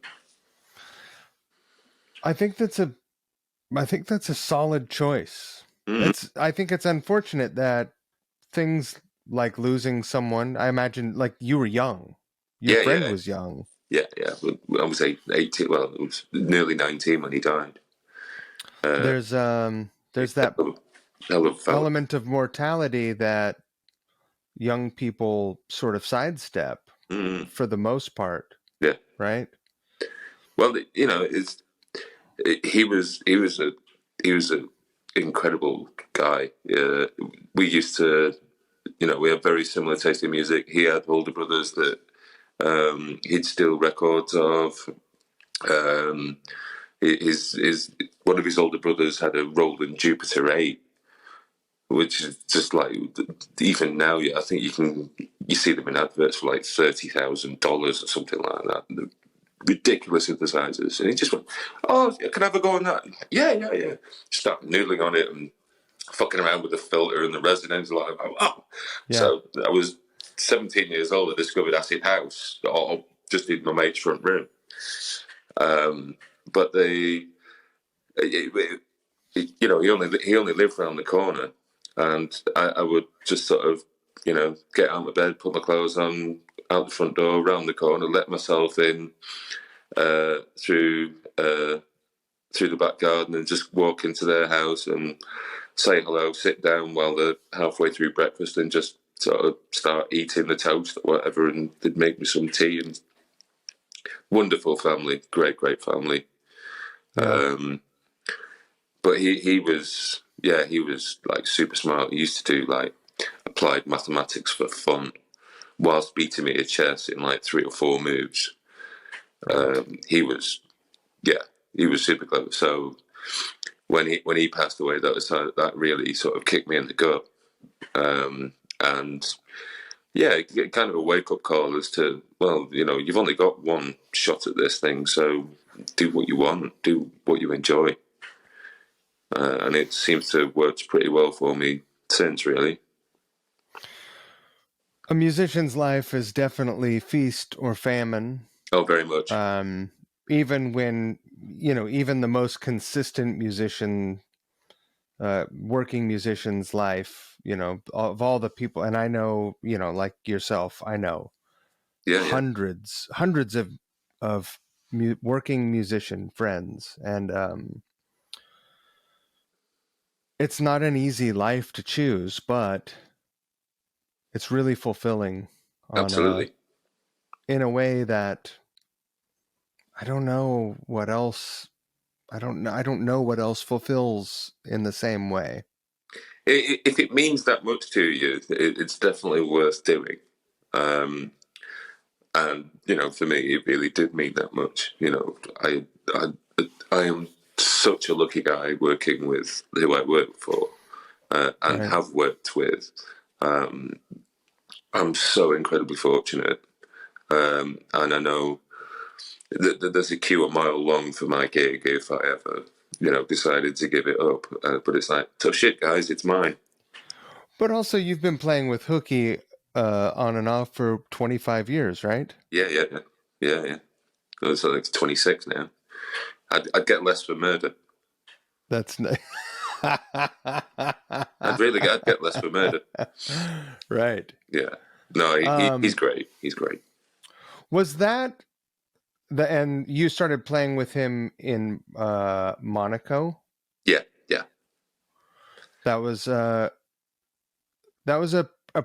I think that's a solid choice. Mm. I think it's unfortunate that things like losing someone, I imagine, like, you were young. Your Yeah, friend yeah, was young. yeah. I was 18, well, I was nearly 19 when he died. Uh, There's that hell of a fella. element of mortality that young people sort of sidestep Mm. for the most part, Yeah. right? Well, he was a incredible guy. We used to, we have very similar taste in music. He had older brothers that he'd steal records of. Um, his one of his older brothers had a Roland Jupiter 8, which is just like, even now, yeah, I think you see them in adverts for like $30,000 or something like that. The ridiculous synthesizers, and he just went, "Oh, can I have a go on that?" Yeah, yeah, yeah. Start noodling on it and fucking around with the filter and the resonance. Like, oh. Yeah. So I was 17 years old. I discovered Acid House, or just in my mate's front room. But he only lived around the corner, and I would just sort of, get out of bed, put my clothes on, out the front door, round the corner, let myself in through through the back garden, and just walk into their house and say hello, sit down while they're halfway through breakfast, and just sort of start eating the toast or whatever, and they'd make me some tea. And wonderful family, great family. Yeah. But he was, yeah, he was like super smart. He used to do like applied mathematics for fun whilst beating me at chess in like 3 or 4 moves. Right. He was, yeah, he was super clever. So when he passed away, that really sort of kicked me in the gut. And yeah, kind of a wake up call as to, well, you've only got one shot at this thing, so do what you want, do what you enjoy. And it seems to have worked pretty well for me since, really. A musician's life is definitely feast or famine. Oh, very much. Um, Even when, even the most consistent musician, working musician's life, of all the people, and I know, like yourself, I know Yeah, yeah, hundreds of working musician friends, and it's not an easy life to choose, but it's really fulfilling on absolutely. in a way that I don't know what else. I don't know what else fulfills in the same way. If it means that much to you, it's definitely worth doing. Um, and for me, it really did mean that much. I, I am such a lucky guy working with who I work for, and Right. have worked with. I'm so incredibly fortunate, and I know that there's a queue a mile long for my gig if I ever, decided to give it up. But it's like, tough shit, guys, it's mine. But also, you've been playing with Hooky on and off for 25 years, right? Yeah, yeah, yeah, yeah, yeah. So it's 26 now. I'd get less for murder. That's nice. I'd get less for murder. Right. Yeah. No, he's Um, great. He's great. Was that and you started playing with him in Monaco? Yeah, yeah. That was a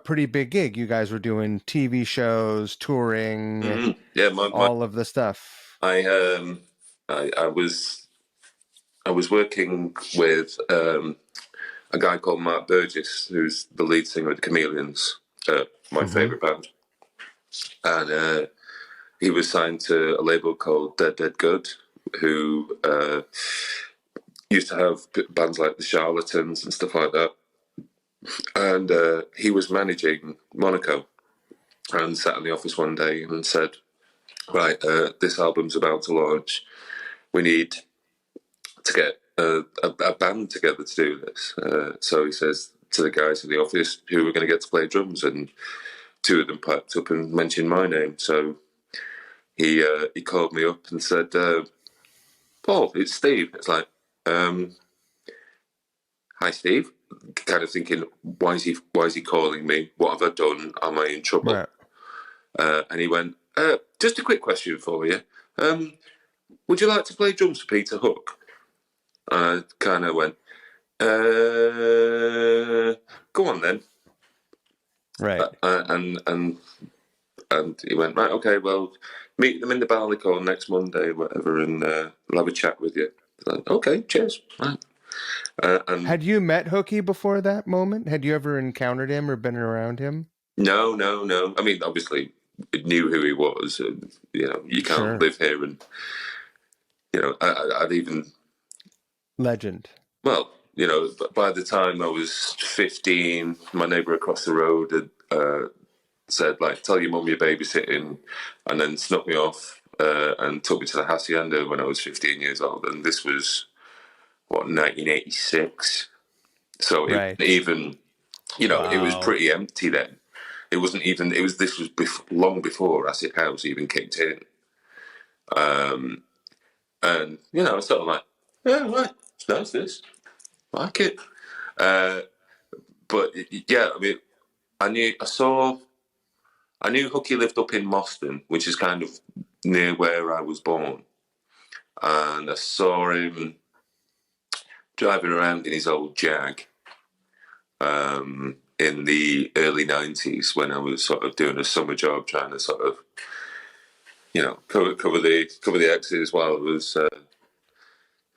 pretty big gig. You guys were doing TV shows, touring, Yeah, all of the stuff. I I was working with a guy called Mark Burgess, who's the lead singer of the Chameleons, my Mm-hmm. favourite band, and he was signed to a label called Dead Dead Good, who used to have bands like the Charlatans and stuff like that. And he was managing Monaco, and sat in the office one day and said, "Right, this album's about to launch. We need to get a band together to do this." So he says to the guys in the office who were going to get to play drums, and two of them piped up and mentioned my name. So he called me up and said, "Paul, it's Steve." It's like, "Hi, Steve." Kind of thinking, why is he calling me? What have I done? Am I in trouble? Right. And he went, "Just a quick question for you. Would you like to play drums for Peter Hook?" And I kind of went, "Go on then." Right. And he went, "Right, okay, well, meet them in the Barleycorn next Monday, whatever, and we'll have a chat with you." Like, okay, cheers. Right. And Had you met Hooky before that moment? Had you ever encountered him or been around him? no. I mean, obviously, knew who he was. And, you can't Sure. live here, and I'd even Legend. well, by the time I was 15, my neighbour across the road had said, like, "Tell your mum you're babysitting," and then snuck me off and took me to the hacienda when I was 15 years old. And this was, 1986. So it Right. wasn't even, it was Wow. pretty empty then. It wasn't even, this was long before Acid House even kicked in. And, sort of like, "Yeah, right, it's nice this. Like it." Uh, but yeah, I mean, I knew Hooky lived up in Moston, which is kind of near where I was born. And I saw him driving around in his old Jag in the early 90s when I was sort of doing a summer job trying to sort of, cover the exes while I was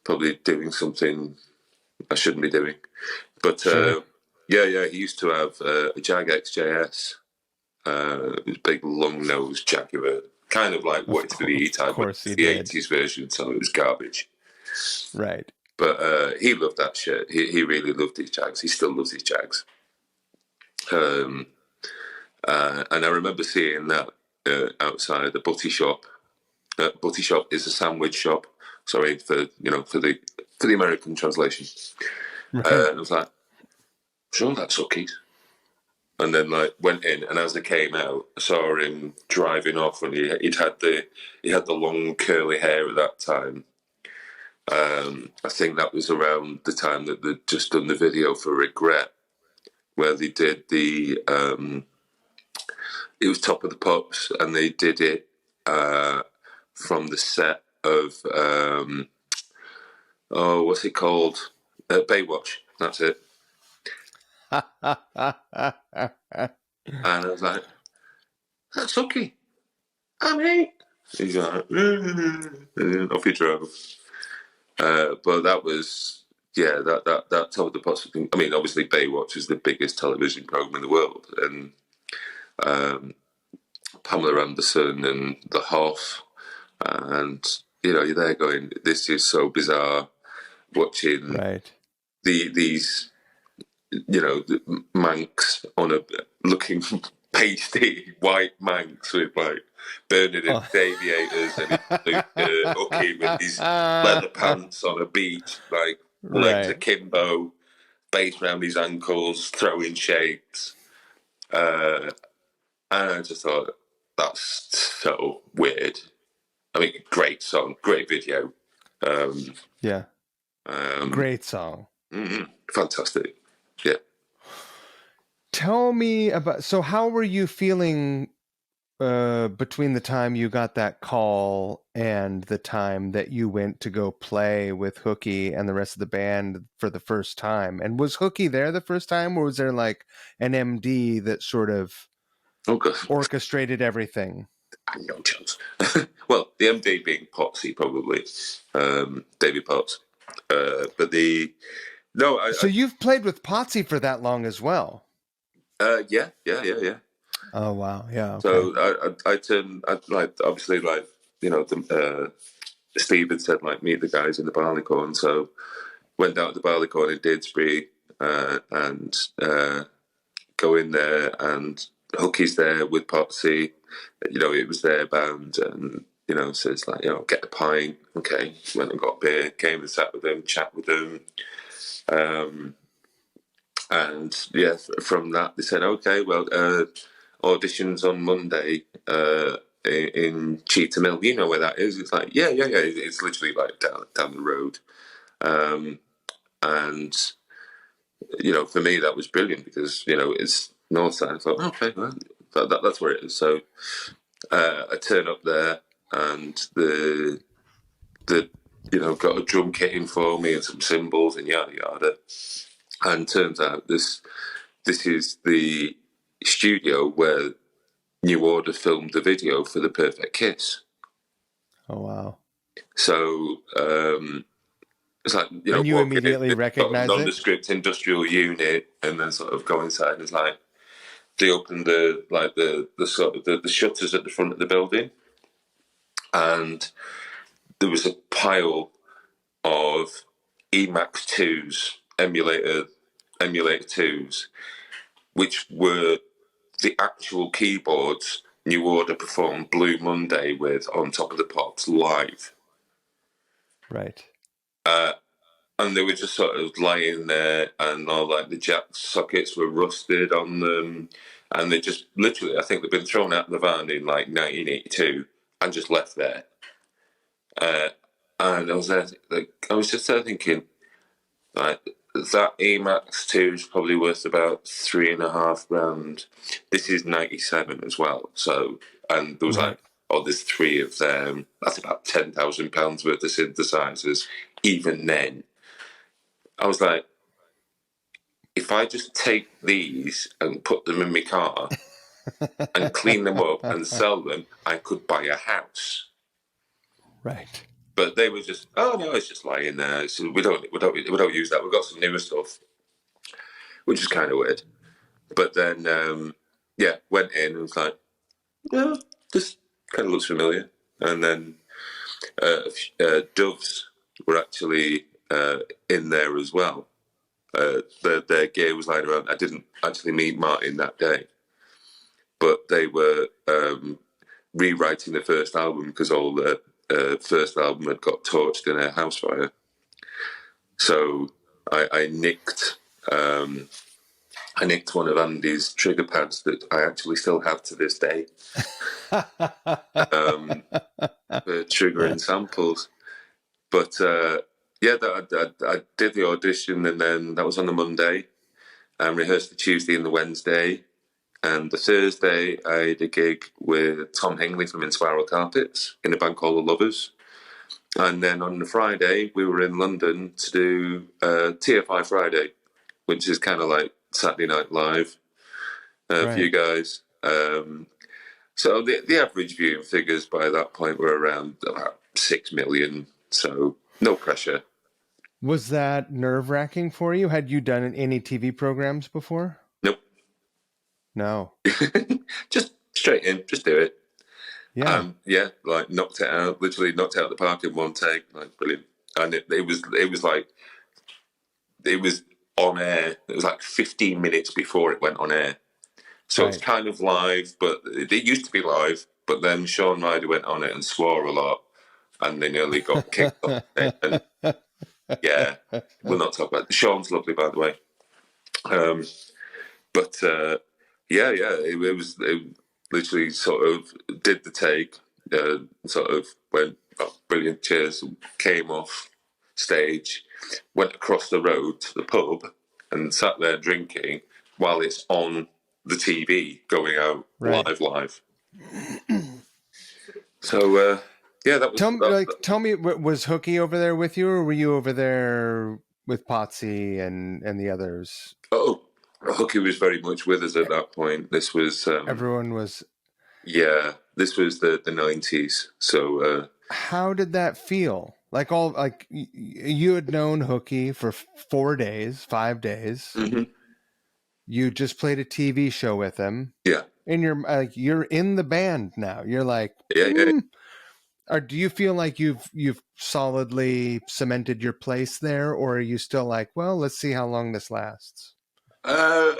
probably doing something I shouldn't be doing. But Sure. yeah, he used to have a Jag XJS. It was a big long nosed Jaguar, kind of like what it's the Of E-Type, but course he the did. 80s version, so it was garbage. Right. But he loved that shit. He really loved his Jags. He still loves his Jags. And I remember seeing that outside the Butty Shop. Butty Shop is a sandwich shop. Sorry for the American translation. Right. And I was like, "Sure, that's Hookies." And then went in, and as I came out, I saw him driving off, and he had the long curly hair at that time. I think that was around the time that they'd just done the video for Regret, where they did it was Top of the Pops, and they did it from the set of what's it called? Baywatch. That's it. And I was like, "That's Hooky. I'm eight." He's like, off he drove. But that was, yeah, that Top of the Pops thing. I mean, obviously Baywatch is the biggest television program in the world, and Pamela Anderson and the Hoff, and you're there going, "This is so bizarre." Watching Right. these the Manx on a looking pasty white Manx with Bernadette Oh. aviators and Hooky with his leather pants on a beach, legs Right. akimbo, bass round his ankles, throwing shapes. And I just thought, that's so weird. I mean, great song, great video. Yeah. Um, Great song. Fantastic. Yeah. Tell me about, so how were you feeling between the time you got that call and the time that you went to go play with Hooky and the rest of the band for the first time? And was Hooky there the first time, or was there like an MD that sort of orchestrated everything? No chance. Well, the MD being Potsy, probably. David Potts. But the... No, So you've played with Potsy for that long as well? Yeah. Oh, wow. Yeah, okay. So I turned, like, obviously, like, you know, Steve had said, like, meet the guys in the Barleycorn. So went down to the Barleycorn in Didsbury and go in there, and Hooky's there with Potsy. You know, it was their band, and, you know, so it's like, you know, get a pint. Okay. Went and got beer, came and sat with them, chat with them. And yeah, from that, they said, okay, well, auditions on Monday in Cheetah Mill. You know where that is? It's like, yeah. It's literally like down the road. And, you know, for me, that was brilliant because, you know, it's north side. I thought, okay, well, that's where it is. So I turn up there, and the you know, got a drum kit in for me and some cymbals and yada yada. And turns out this is the studio where New Order filmed the video for The Perfect Kiss. Oh, wow. So it's like, you know, and you immediately recognize sort of nondescript industrial unit, and then sort of go inside, and it's like they open the sort of the shutters at the front of the building, and there was a pile of Emax 2s, emulator 2s, which were the actual keyboards New Order performed Blue Monday with on Top of the Pops live. Right. And they were just sort of lying there, and all like the jack sockets were rusted on them, and they just literally, I think they've been thrown out of the van in like 1982 and just left there. And I was there, like, I was just there thinking, like, that Emax 2 is probably worth about $3,500. This is 97 as well. So, and there was like, oh, there's 3 of them. That's about £10,000 worth of synthesizers. Even then, I was like, if I just take these and put them in my car and clean them up and sell them, I could buy a house. Right. But they were just, oh no, it's just lying there. So we don't use that. We've got some newer stuff, which is kind of weird. But then, went in and was like, yeah, this kind of looks familiar. And then Doves were actually in there as well. Their gear was lying around. I didn't actually meet Martin that day, but they were rewriting the first album because all the first album had got torched in a house fire. So I nicked one of Andy's trigger pads that I actually still have to this day for triggering samples. But I did the audition, and then that was on the Monday, and rehearsed the Tuesday and the Wednesday. And the Thursday, I had a gig with Tom Hingley from Inspiral Carpets in a band called The Lovers. And then on the Friday, we were in London to do TFI Friday, which is kind of like Saturday Night Live for you guys. So the average viewing figures by that point were around about 6 million. So no pressure. Was that nerve-wracking for you? Had you done any TV programs before? Nope. No. Just straight in, just do it. Yeah. Like knocked it out, literally knocked out the park in one take, like brilliant. And it was on air. It was like 15 minutes before it went on air. So it's kind of live, but it used to be live, but then Sean Ryder went on it and swore a lot, and they nearly got kicked off it. And yeah, we'll not talk about it. Sean's lovely, by the way. It literally sort of did the take, sort of went, oh, brilliant, cheers, came off stage, went across the road to the pub and sat there drinking while it's on the TV going out live. So yeah, that was Tell me, was Hooky over there with you, or were you over there with Potsy and the others? oh, Hooky was very much with us at that point. This was Everyone was. yeah, this was the 90s. So How did that feel? You had known Hooky for 4 days, 5 days. mhm. You just played a TV show with him, Yeah, and you're in the band now. You're like, yeah, yeah. or do you feel like you've solidly cemented your place there, or are you still like, well, let's see how long this lasts? Uh,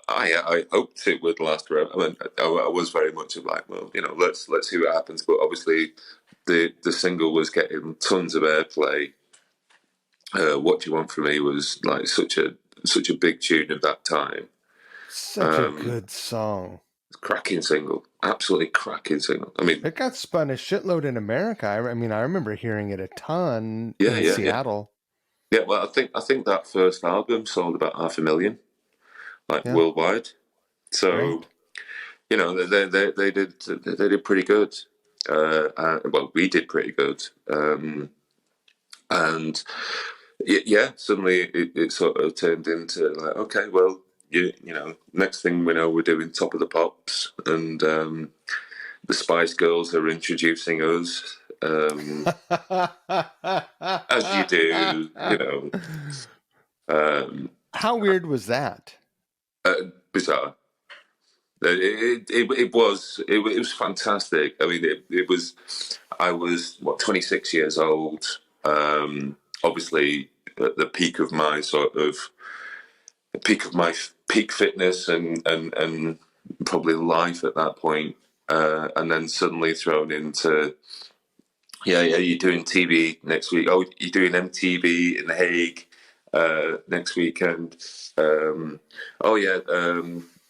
I hoped it would last forever. I mean, I was very much of like, well, let's see what happens. But obviously, the single was getting tons of airplay. What Do You Want From Me was like such a big tune of that time. Such a good song. Cracking single, absolutely cracking single. I mean, It got spun a shitload in America. I mean, I remember hearing it a ton yeah, in yeah, yeah, Seattle. yeah. Well, I think that first album sold about 500,000, like Yeah, worldwide. So great. they did pretty good. Well, we did pretty good. And yeah, suddenly it sort of turned into like, okay, well, next thing we know, we're doing Top of the Pops, and the Spice Girls are introducing us, as you do. How weird was that? Bizarre. It was fantastic. I mean, it was. I was 26 years old. Obviously, at the peak of my peak fitness and probably life at that point, and then suddenly thrown into yeah, you're doing TV next week. Oh, you're doing MTV in The Hague next weekend. Oh yeah,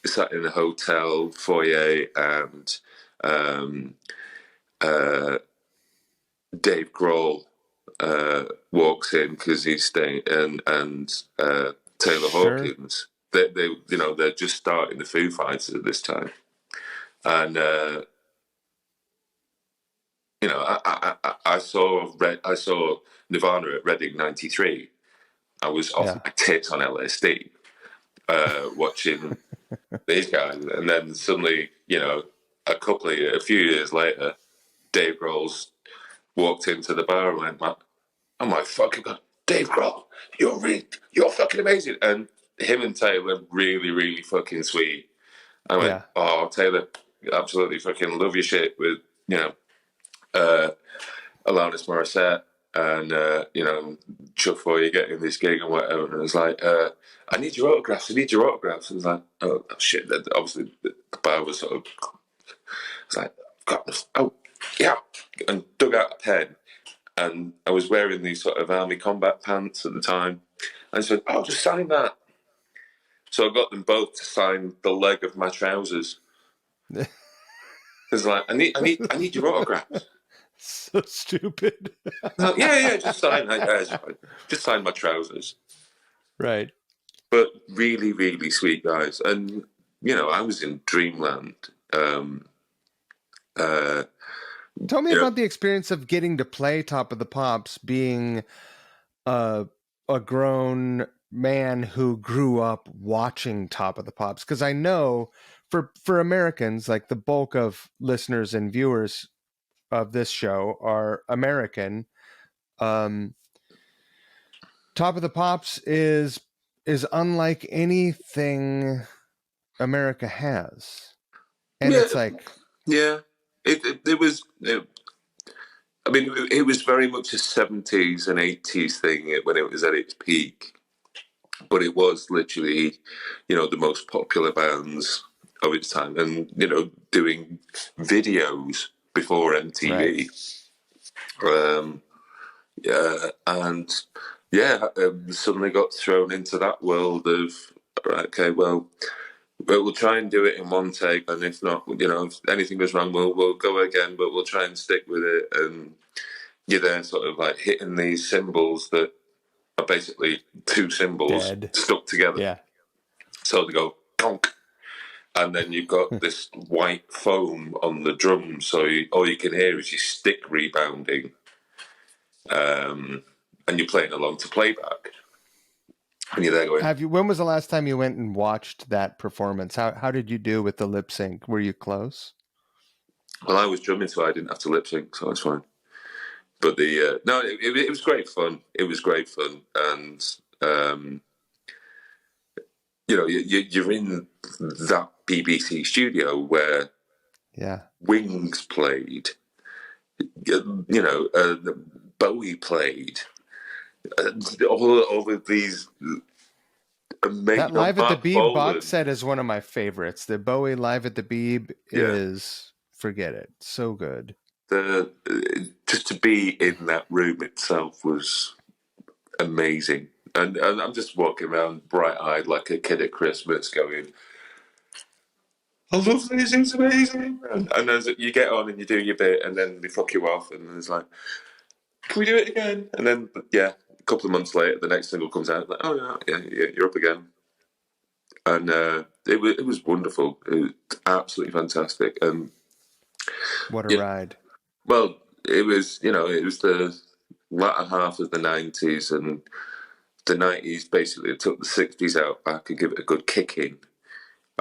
sat in a hotel foyer and um, uh, Dave Grohl walks in because he's staying, and Taylor Sure. Hawkins. They're just starting the Foo Fighters at this time, and I saw Nirvana at Reading '93. I was off Yeah. my tits on LSD watching these guys, and then suddenly, a few years later, Dave Grohl's walked into the bar and went, "Oh my fucking god, Dave Grohl, you're fucking amazing!" And him and Taylor really, really fucking sweet. I went, Yeah. "Oh, Taylor, absolutely fucking love your shit with uh, Alanis Morissette." And chuff for you getting this gig and whatever. And it was like, I need your autographs. I need your autographs. And it was like, oh shit. Obviously, the bar was sort of. It's like, got this. Oh yeah, and dug out a pen. And I was wearing these sort of army combat pants at the time. And I said, "Oh, just sign that." So I got them both to sign the leg of my trousers. Because like, I need your autographs. So stupid. No, yeah, just sign. Just sign my trousers. Right. But really, really sweet guys. And I was in dreamland. Uh, Tell me you know, about the experience of getting to play Top of the Pops, being a a grown man who grew up watching Top of the Pops. Because I know for Americans, like the bulk of listeners and viewers of this show are American. Um, Top of the Pops is unlike anything America has, and yeah, it's like, yeah. It was. I mean, it was very much a '70s and '80s thing when it was at its peak. But it was literally, the most popular bands of its time, and doing videos before right, MTV. Yeah, and yeah, suddenly got thrown into that world of right, okay, well, we'll try and do it in one take, and if not, if anything goes wrong, we'll go again, but we'll try and stick with it. And you're there, sort of like hitting these symbols that are basically two symbols dead, stuck together. yeah, So they go conk, and then you've got this white foam on the drums, so all you can hear is your stick rebounding, and you're playing along to playback, and you're there going. When was the last time you went and watched that performance? How did you do with the lip sync? Were you close? Well, I was drumming, so I didn't have to lip sync, so it's fine. But no, it was great fun. It was great fun, and you're in that BBC studio where Wings played, Bowie played, all of these amazing. That Live at the Mark Beeb Bolan. box set is one of my favorites. The Bowie Live at the Beeb is, forget it, so good. Just to be in that room itself was amazing. And I'm just walking around bright-eyed like a kid at Christmas going, I love this, it's amazing. And as you get on and you do your bit and then they fuck you off and then it's like, can we do it again? And then, a couple of months later, the next single comes out. Like, oh, yeah, you're up again. And it was wonderful. It was absolutely fantastic. And what a ride. Well, it was the latter half of the 90s, and the 90s basically took the 60s out back and give it a good kicking.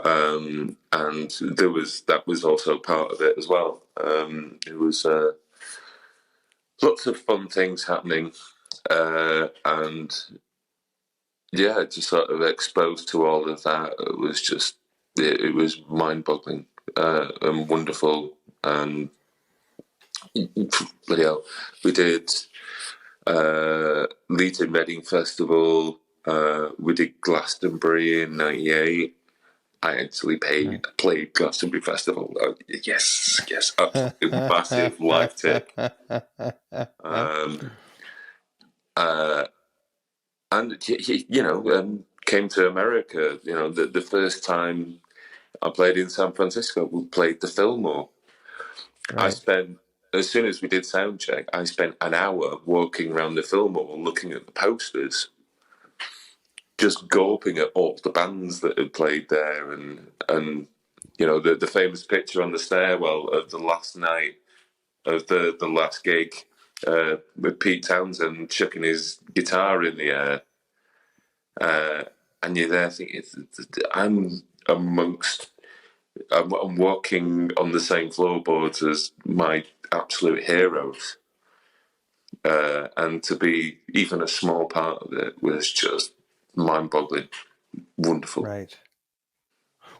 And that was also part of it as well. It was lots of fun things happening, and just sort of exposed to all of that. It was just it was mind-boggling and wonderful. And bloody hell, we did Leeds and Reading Festival. We did Glastonbury in '98. I actually played Glastonbury Festival. Yes, absolutely massive live tip. And came to America. The first time I played in San Francisco, we played the Fillmore. Right. As soon as we did sound check, I spent an hour walking around the Fillmore looking at the posters, just gawping at all the bands that had played there, and the famous picture on the stairwell of the last night of the last gig with Pete Townsend chucking his guitar in the air, and you're there thinking, I'm walking on the same floorboards as my absolute heroes, and to be even a small part of it was just mind-boggling, wonderful. Right.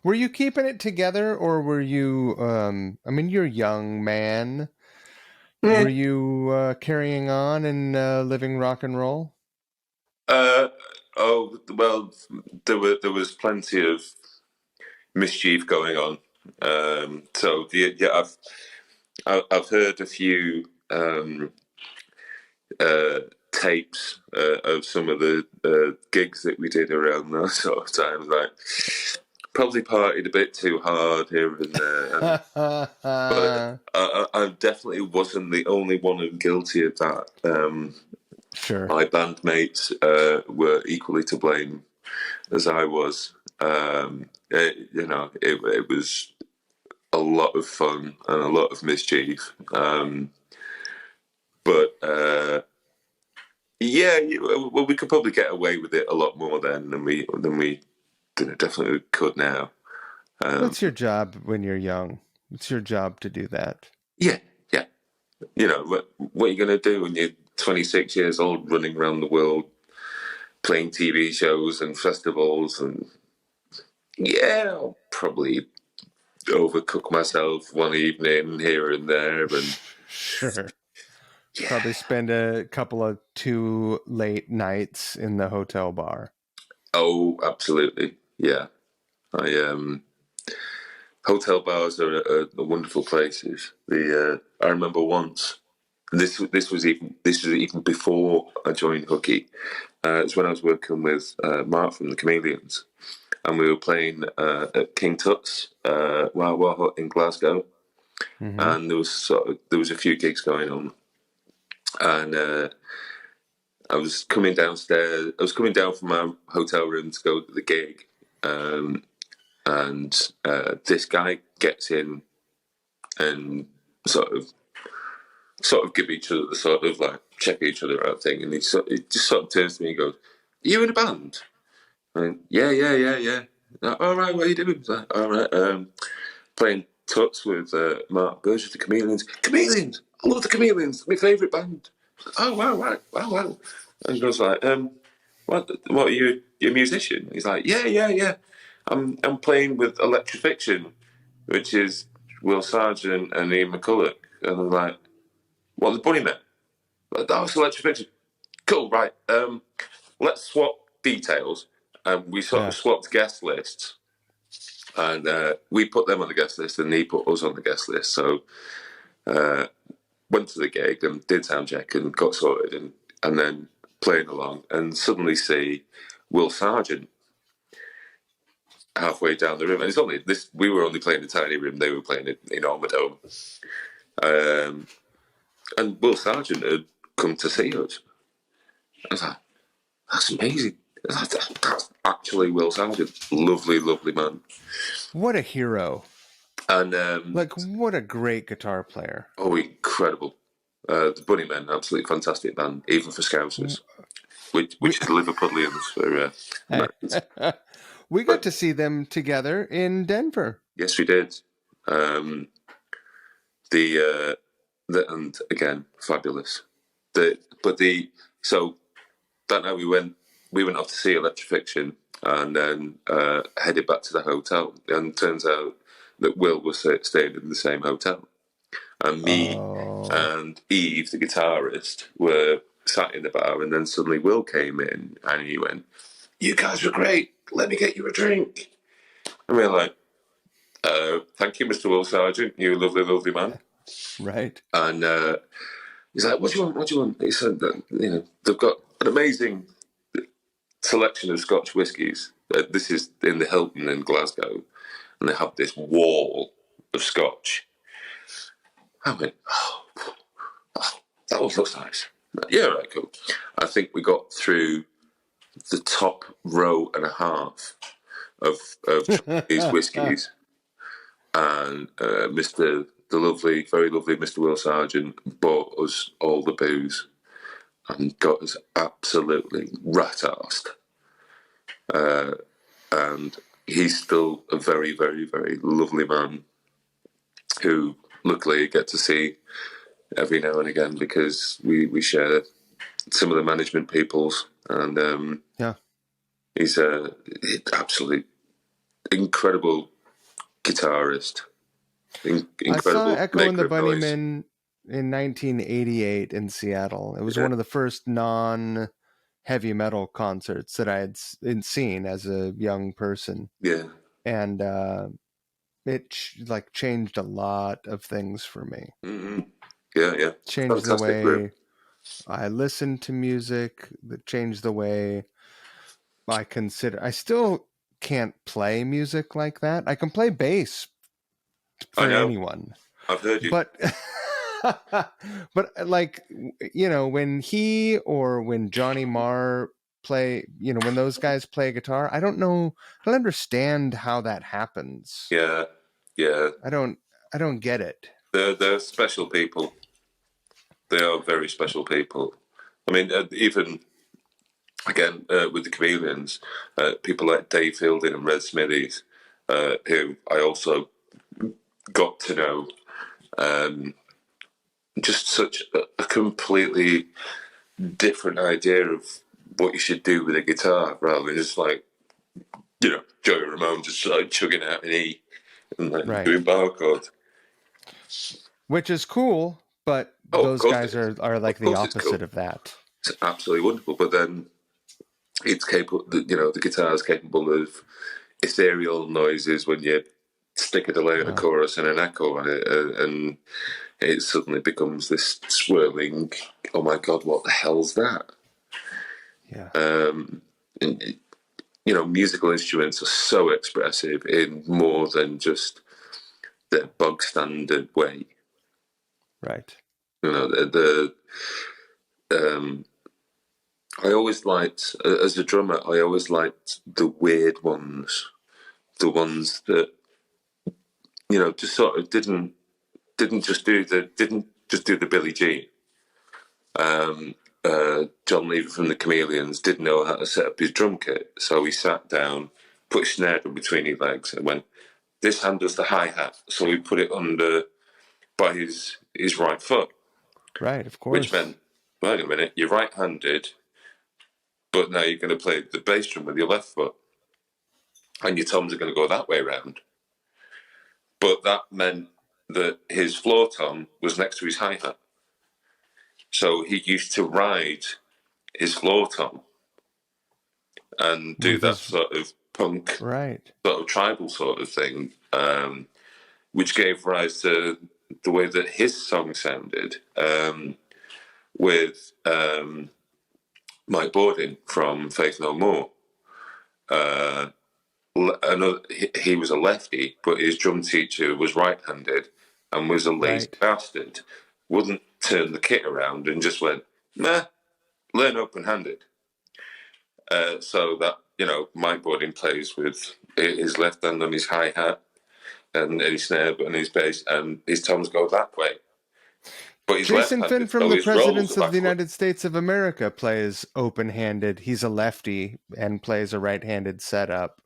Were you keeping it together, or were you? You're a young man. Were you carrying on and living rock and roll? Well, there was plenty of mischief going on. I've heard a few tapes of some of the gigs that we did around those sort of times. Like, probably partied a bit too hard here and there, but I definitely wasn't the only one guilty of that. Sure. My bandmates were equally to blame as I was. It was a lot of fun and a lot of mischief. We could probably get away with it a lot more then than we definitely could now. What's your job when you're young? It's your job to do that. Yeah. What are you going to do when you're 26 years old, running around the world, playing TV shows and festivals? And I'll probably overcook myself one evening here and there, and sure. Yeah. Probably spend a couple of 2 late nights in the hotel bar. Oh, absolutely. Yeah. Hotel bars are wonderful places. I remember once. This was even before I joined hooky. It's when I was working with Mark from the Chameleons, and we were playing at King Tut's Wild Wild Hut in Glasgow, and there was a few gigs going on, and I was coming downstairs. I was coming down from my hotel room to go to the gig, and this guy gets in and sort of give each other the sort of like check each other out thing, and he just sort of turns to me and goes, "Are you in a band?" I went, yeah. All right, what are you doing? Like, all right, playing tuts with Mark Burgess, the Chameleons. Chameleons, I love the Chameleons. My favourite band. Oh wow. And he goes like, what are you? You're a musician? He's like, yeah. I'm playing with Electrifiction, which is Will Sargent and Ian McCulloch. And I'm like, what, the Bunnymen? That was Electrifiction. Cool, right. Let's swap details. And we sort of swapped guest lists. And we put them on the guest list, and he put us on the guest list. So went to the gig and did sound check and got sorted, and then playing along, and suddenly see Will Sargent halfway down the room. And it's only this, we were only playing a tiny room, they were playing it in Ormadome. And Will Sargent had come to see us. I was like, that's amazing. That's actually Will Sargent. Lovely man. What a hero. And what a great guitar player. Oh, incredible. The Bunnymen, absolutely fantastic band, even for Scousers, which is Liverpudlians for we got to see them together in Denver. Yes, we did. And again, fabulous. So that night we went off to see Electrifiction, and then headed back to the hotel. And it turns out that Will was staying in the same hotel, and me and Eve, the guitarist, were sat in the bar. And then suddenly Will came in, and he went, "You guys were great. Let me get you a drink." And we were like, "Thank you, Mr. Will Sargent. You're a lovely man." Right. And he's like, what do you want? He said that, they've got an amazing selection of Scotch whiskies. This is in the Hilton in Glasgow, and they have this wall of Scotch. I went, oh, that one looks nice. Yeah, right, cool. I think we got through the top row and a half of these whiskies, and very lovely Mr. Will Sargent bought us all the booze and got us absolutely rat-arsed. And he's still a very, very, very lovely man who luckily I get to see every now and again, because we share some of the management peoples, and he's a absolute incredible guitarist. I saw Echo and the Bunnymen in 1988 in Seattle. It was one of the first non-heavy metal concerts that I had seen as a young person. Yeah. And it changed a lot of things for me. Mm-hmm. Yeah. Changed the way I listened to music. That changed the way I still can't play music like that. I can play bass for anyone. I've heard you. But when he or when Johnny Marr play, when those guys play guitar, I don't understand how that happens. Yeah. I don't get it. They're special people. They are very special people. I mean, even again with the Chameleons, people like Dave Fielding and Red Smithies, who I also got to know. Just such a completely different idea of what you should do with a guitar, rather than just like, Joey Ramone just like chugging out an E and doing bar chords. Which is cool, but those guys are like the opposite of that. It's absolutely wonderful, but then it's capable. The guitar is capable of ethereal noises when you stick a delay on a chorus and an echo on it, and it suddenly becomes this swirling, oh my God, what the hell's that? Yeah. Musical instruments are so expressive in more than just the bog standard way. Right. I always liked, as a drummer, the weird ones. the ones that just sort of didn't just do the Billie Jean. John Levy from the Chameleons didn't know how to set up his drum kit, so he sat down, put a snare drum between his legs, and went, "This hand does the hi hat," so he put it under by his right foot. Right, of course. Which meant, wait a minute, you're right-handed, but now you're going to play the bass drum with your left foot, and your toms are going to go that way around. But that meant that his floor tom was next to his hi-hat. So he used to ride his floor tom and do that sort of punk, right, sort of tribal sort of thing, which gave rise to the way that his song sounded, with Mike Bordin from Faith No More. He was a lefty, but his drum teacher was right-handed and was a lazy bastard. Wouldn't turn the kit around and just went, nah, learn open-handed. So that, Mike Bordin plays with his left hand on his hi-hat and his snare and his bass, and his toms go that way. But he's Jason Finn from the Presidents of the backward. United States of America plays open-handed. He's a lefty and plays a right-handed setup,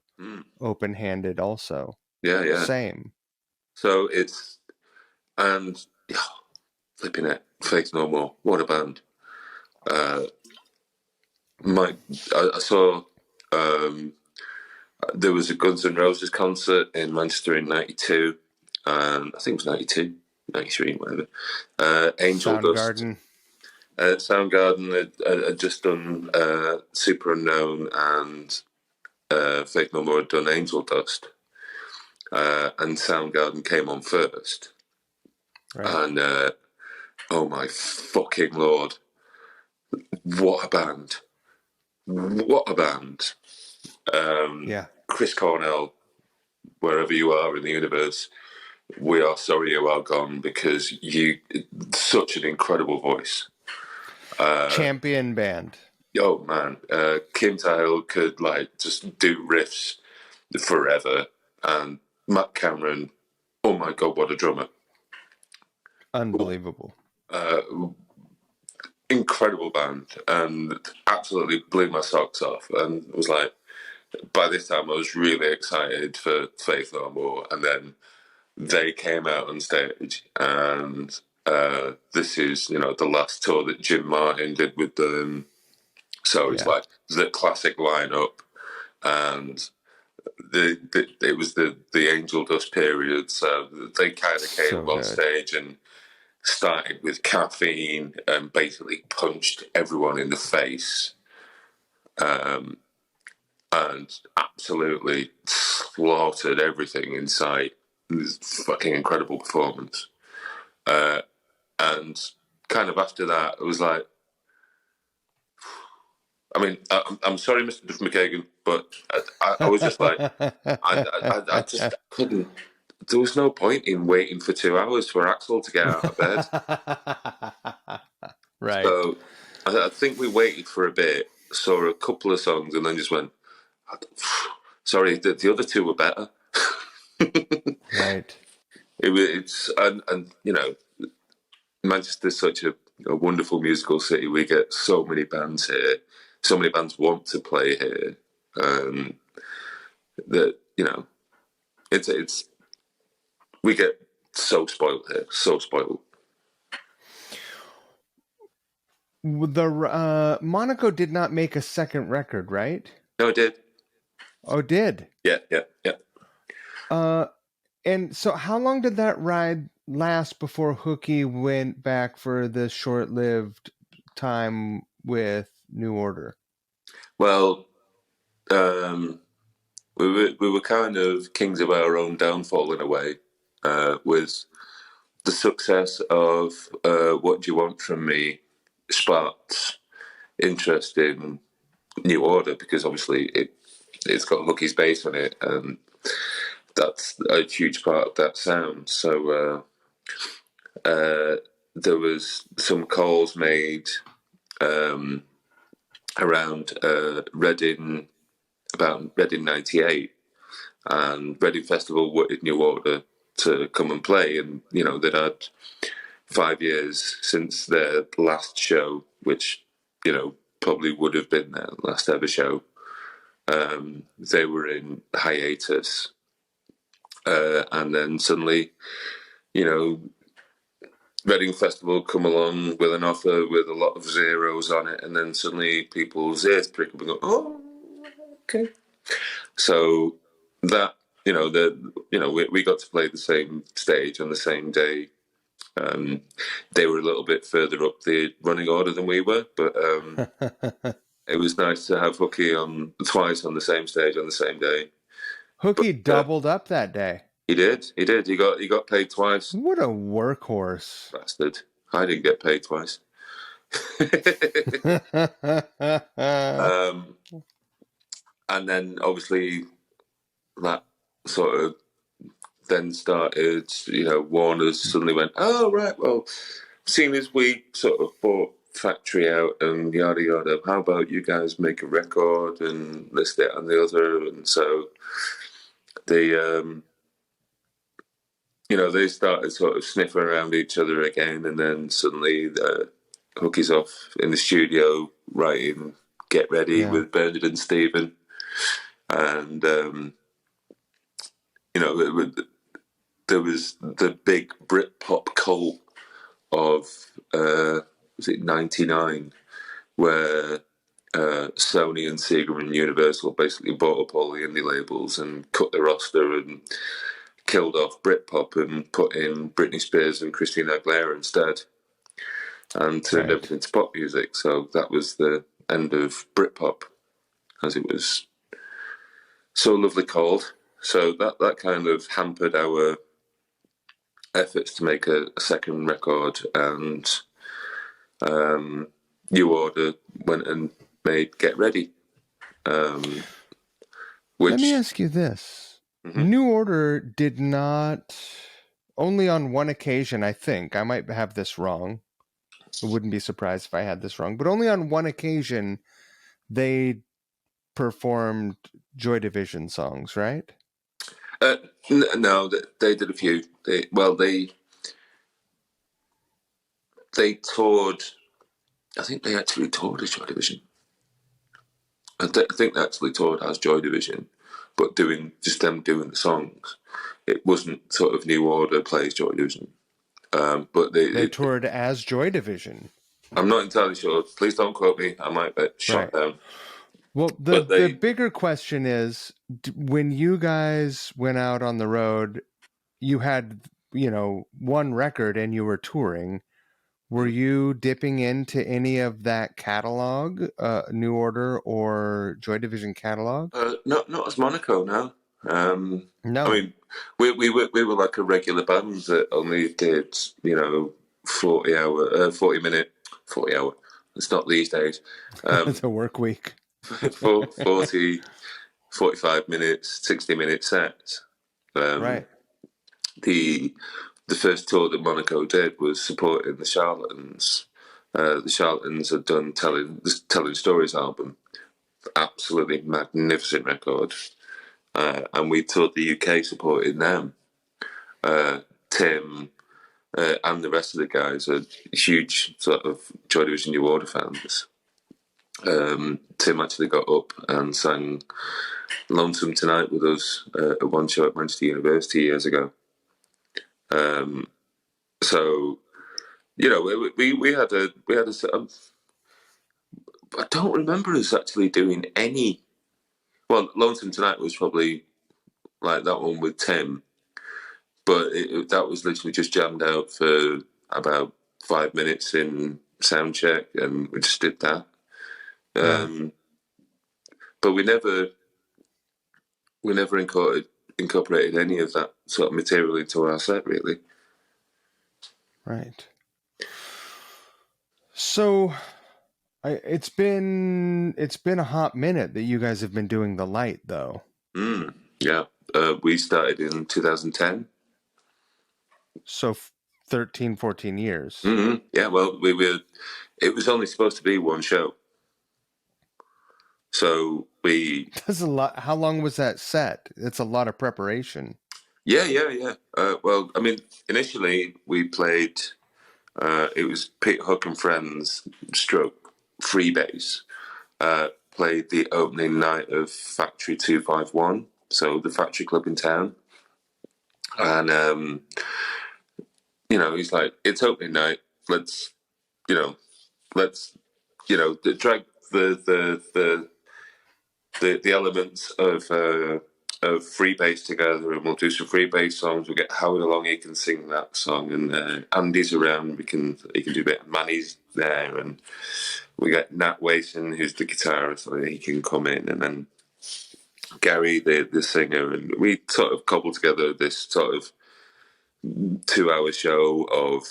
open-handed also. Yeah. Same. So it's, and flipping it, Faith No More. What a band. I saw there was a Guns N' Roses concert in Manchester in 92. I think it was 92, 93, whatever. Angel Dust. Soundgarden had just done Super Unknown, and Faith No More had done Angel Dust. And Soundgarden came on first. Right. And oh my fucking Lord. What a band. What a band. Chris Cornell, wherever you are in the universe, we are sorry you are gone, because such an incredible voice. Champion band. Oh man, Kim Tail could just do riffs forever, and Matt Cameron, oh my God, what a drummer. Unbelievable. Incredible band, and absolutely blew my socks off, and it was like, by this time I was really excited for Faith No More, and then they came out on stage, and this is, the last tour that Jim Martin did with them, so it's like the classic lineup, and it was the Angel Dust period, so they kind of came on stage and started with Caffeine and basically punched everyone in the face, and absolutely slaughtered everything in sight. It was a fucking incredible performance. And kind of after that, it was like, I mean, I'm sorry, Mr. Duff McKagan, but I was just like, I just couldn't. There was no point in waiting for 2 hours for Axl to get out of bed. Right. So I think we waited for a bit, saw a couple of songs, and then just went, sorry, the other two were better. Right. It's Manchester's such a wonderful musical city. We get so many bands here. So many bands want to play here. That it's we get so spoiled here. So spoiled. The Monaco did not make a second record, right? No, it did. Oh, it did? Yeah. And so how long did that ride last before Hooky went back for the short-lived time with New Order? Well, we were kind of kings of our own downfall in a way, with the success of What Do You Want From Me sparked interest in New Order, because obviously it's got Hooky's bass on it, and that's a huge part of that sound. So there was some calls made around Reading, about Reading '98, and Reading Festival wanted New Order to come and play, and they'd had 5 years since their last show, which probably would have been their last ever show. They were in hiatus, and then suddenly, Reading Festival come along with an offer with a lot of zeros on it, and then suddenly people's ears prick up and go, "Oh, okay." So that we got to play the same stage on the same day. They were a little bit further up the running order than we were, but it was nice to have Hooky on twice on the same stage on the same day. Hooky doubled up that day. He did. He got paid twice. What a workhorse. Bastard. I didn't get paid twice. And then obviously that sort of then started, Warner's suddenly went, "Oh, right, well, seeing as we sort of bought Factory out and yada yada, how about you guys make a record and this, that, and the other?" And so they, they started sort of sniffing around each other again, and then suddenly Hooky's off in the studio writing "Get Ready" with Bernard and Stephen, and there was the big Britpop cult of was it '99, where Sony and Sega and Universal basically bought up all the indie labels and cut the roster and killed off Britpop and put in Britney Spears and Christina Aguilera instead, and turned everything to pop music. So that was the end of Britpop, as it was so lovely called. So that kind of hampered our efforts to make a second record, and New Order went and made "Get Ready." Let me ask you this. Mm-hmm. New Order did not, only on one occasion, I think, I might have this wrong. I wouldn't be surprised if I had this wrong, but only on one occasion they performed Joy Division songs, right? No, they did a few. They toured. I think they actually toured as Joy Division. I think they actually toured as Joy Division, but doing the songs. It wasn't sort of New Order plays Joy Division. But they toured as Joy Division. I'm not entirely sure. Please don't quote me. I might get shot down. Well, the bigger question is, when you guys went out on the road, you had, one record and you were touring. Were you dipping into any of that catalog, New Order or Joy Division catalog? Not as Monaco, no. No. I mean, we were like a regular band that only did 40 minute. It's not these days. It's a work week. 40, 45 minutes, 60-minute sets. Right. The first tour that Monaco did was supporting the Charlatans. The Charlatans had done Telling Stories album. Absolutely magnificent record. And we toured the UK supporting them. Tim and the rest of the guys are huge sort of Joy Division New Order fans. Tim actually got up and sang "Lonesome Tonight" with us at one show at Manchester University years ago. So, we had a I don't remember us actually doing any. Well, "Lonesome Tonight" was probably like that one with Tim, but that was literally just jammed out for about 5 minutes in sound check, and we just did that. But we never incorporated any of that sort of material into our set, really. Right. So, it's been a hot minute that you guys have been doing the light, though. Yeah, we started in 2010. So 13, 14 years. Mm-hmm. Yeah, well, it was only supposed to be one show. So we, That's a lot. How long was that set? It's a lot of preparation. yeah. Well, I mean, initially we played. It was Pete Hook and Friends stroke Freebase. Played the opening night of Factory 251, so the factory club in town. And, he's like, it's opening night. Let's, you know, let's, drag the elements of Freebase together, and we'll do some Freebase songs. We'll get Howard along, he can sing that song, and Andy's around, he can do a bit. Manny's there, and we get Nat Wason, who's the guitarist, so he can come in, and then Gary, the singer, and we sort of cobbled together this sort of 2 hour show of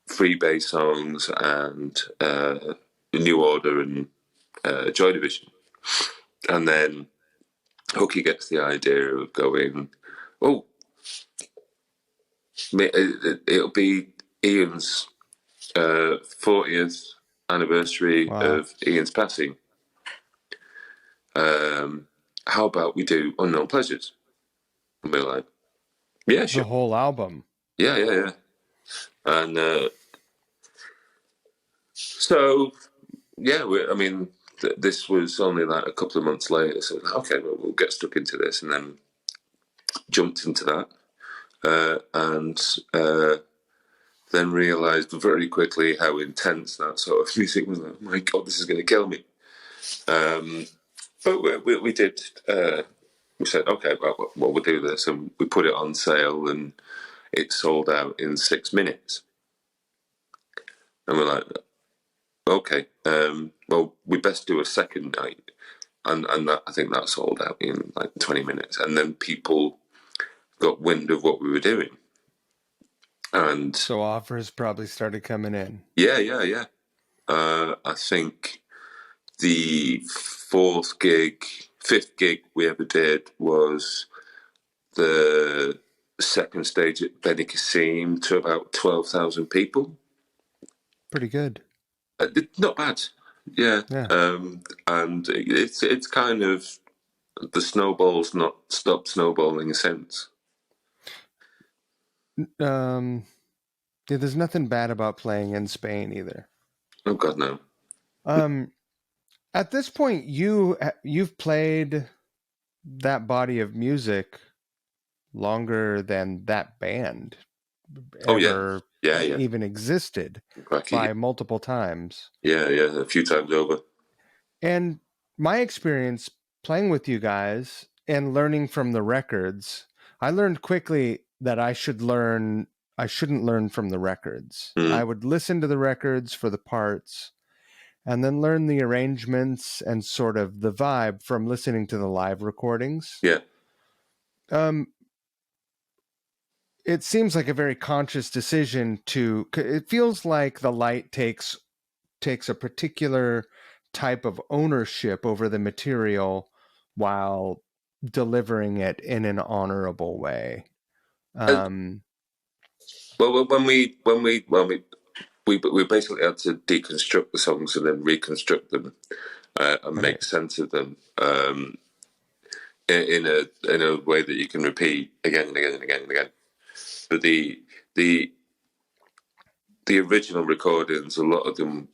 Freebase songs and New Order and Joy Division. And then Hooky gets the idea of going, oh, it'll be Ian's 40th anniversary Wow. of Ian's passing. How about we do Unknown Pleasures? And we're like, yeah, The sure. whole album. Yeah. And so, yeah, this was only like a couple of months later. So, okay, well, we'll get stuck into this, and then jumped into that. And then realised very quickly how intense that sort of music was. Like, oh my God, this is going to kill me. But we did. We said, okay, well, we'll do this, and we put it on sale, and it sold out in 6 minutes. And we're like, okay, well, we best do a second night, and that, I think that sold out in like 20 minutes, and then people got wind of what we were doing, and So offers probably started coming in. yeah. I think the fifth gig we ever did was the second stage at Benicassim to about 12,000 people. Pretty good. Not bad, yeah. Yeah. And it's kind of the snowball's not stopped snowballing since. Um, yeah, there's nothing bad about playing in Spain either. Oh God, no. Um, at this point, you've played that body of music longer than that band Oh yeah, ever yeah. even existed Cracky. by multiple times. Yeah, a few times over. And my experience playing with you guys and learning from the records, I learned quickly that I shouldn't learn from the records. I would listen to the records for the parts and then learn the arrangements and sort of the vibe from listening to the live recordings. Yeah. It seems like a very conscious decision it feels like the light takes a particular type of ownership over the material while delivering it in an honorable way. Well, we basically had to deconstruct the songs and then reconstruct them and Right. make sense of them in a way that you can repeat again and again and again and again. But the original recordings, a lot of them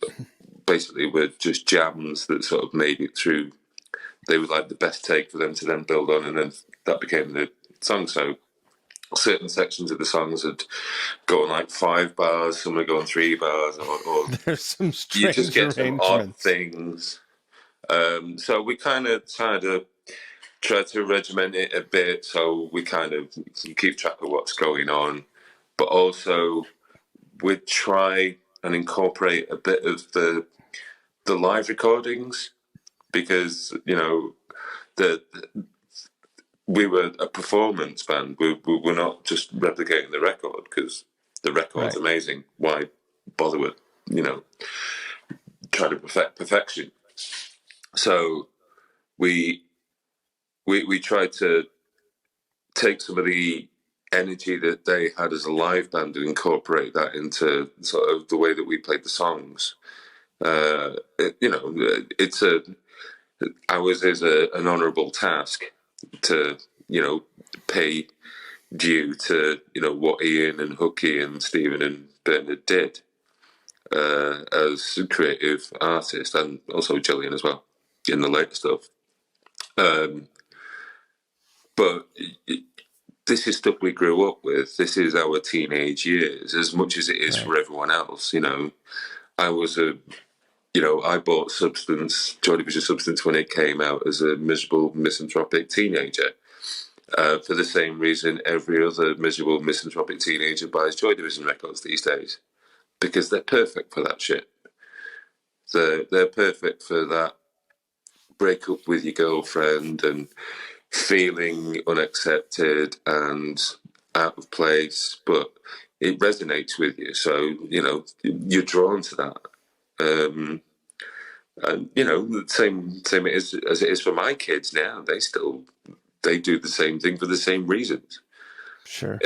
basically were just jams that sort of made it through. They were like the best take for them to then build on, and then that became the song. So certain sections of the songs would go on like 5 bars, some would go on 3 bars, or There's some you just strange get some odd arrangements. things. So we kind of try to regiment it a bit, so we kind of keep track of what's going on, but also we try and incorporate a bit of the live recordings, because we were a performance band. We were not just replicating the record, because the record's Right. amazing. Why bother with try to perfect perfection? So we tried to take some of the energy that they had as a live band and incorporate that into sort of the way that we played the songs. It's ours is an honourable task to, pay due to, what Ian and Hooky and Stephen and Bernard did as creative artists, and also Gillian as well in the later stuff. But this is stuff we grew up with. This is our teenage years, as much as it is Right. for everyone else. I was I bought Substance, Joy Division Substance, when it came out as a miserable, misanthropic teenager. For the same reason every other miserable, misanthropic teenager buys Joy Division records these days. Because they're perfect for that shit. They're perfect for that break up with your girlfriend and feeling unaccepted and out of place, but it resonates with you. So, you're drawn to that. And the same it is as it is for my kids now. They do the same thing for the same reasons. Sure.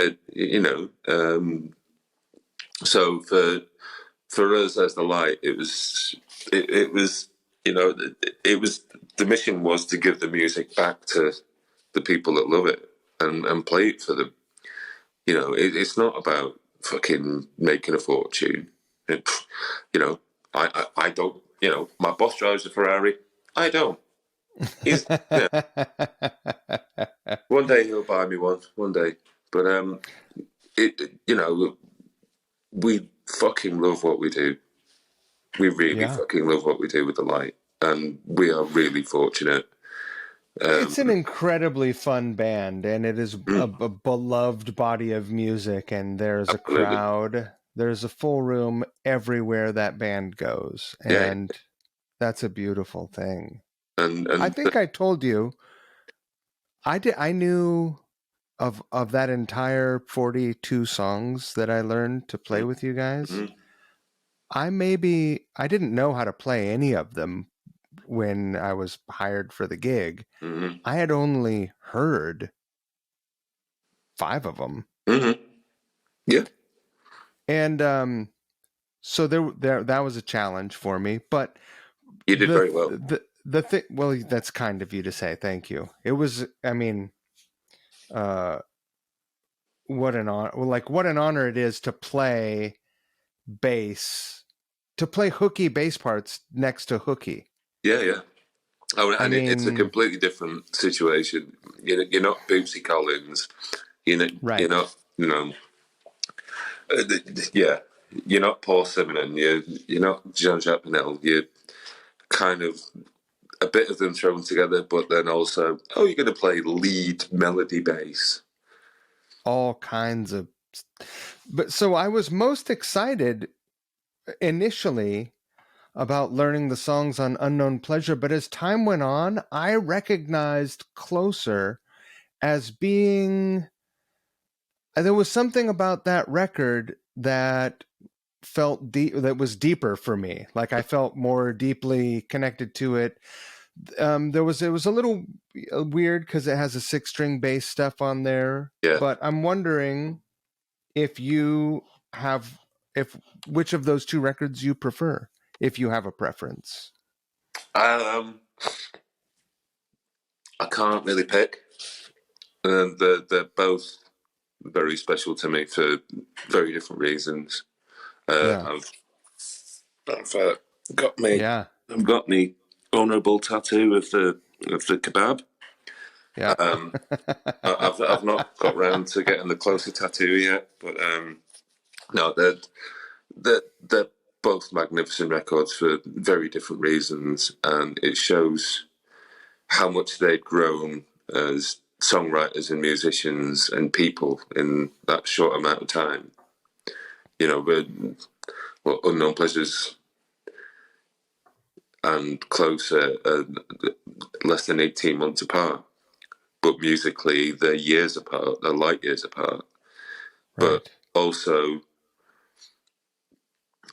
So for us as the light, it was it was the mission was to give the music back to the people that love it and play it for them. It's not about fucking making a fortune. It, I don't. My boss drives a Ferrari. I don't. He's one day he'll buy me one. One day, but we fucking love what we do. We really Yeah. fucking love what we do with the light, and we are really fortunate. It's an incredibly fun band, and it is a beloved body of music, and there's a Absolutely, crowd. There's a full room everywhere that band goes, yeah, and that's a beautiful thing. I and think I told you I knew of that entire 42 songs that I learned to play with you guys. mm, I didn't know how to play any of them when I was hired for the gig. mm, I had only heard 5 of them. mm, yeah, And so there that was a challenge for me, but you did very well. the thing, well, that's kind of you to say, thank you. It was, I mean, uh what an honor, like what an honor it is to play bass, to play hooky bass parts next to hooky. Yeah, yeah. Oh, I and it's a mean, completely different situation. You're not Bootsy Collins. You're right. not, yeah. You're not Paul Simon. You're not Jean Jacques Pinel. You're kind of a bit of them thrown together, but then also, you're going to play lead melody bass. All kinds of, but so I was most excited initially about learning the songs on Unknown Pleasure, but as time went on, I recognized Closer as being, there was something about that record that felt deep, that was deeper for me. Like I felt more deeply connected to it. It was a little weird because it has a 6-string bass stuff on there, Yeah. but I'm wondering if you have, if which of those 2 records you prefer, if you have a preference. I can't really pick. And they're both very special to me for very different reasons. Uh, Yeah. I've I've got me Yeah. I've got me honourable tattoo of the kebab. Yeah. I've not got round to getting the closer tattoo yet, but no, they're both magnificent records for very different reasons, and it shows how much they'd grown as songwriters and musicians and people in that short amount of time. But Unknown Pleasures and Closer are less than 18 months apart, but musically they're years apart, they're light years apart. But Right. also,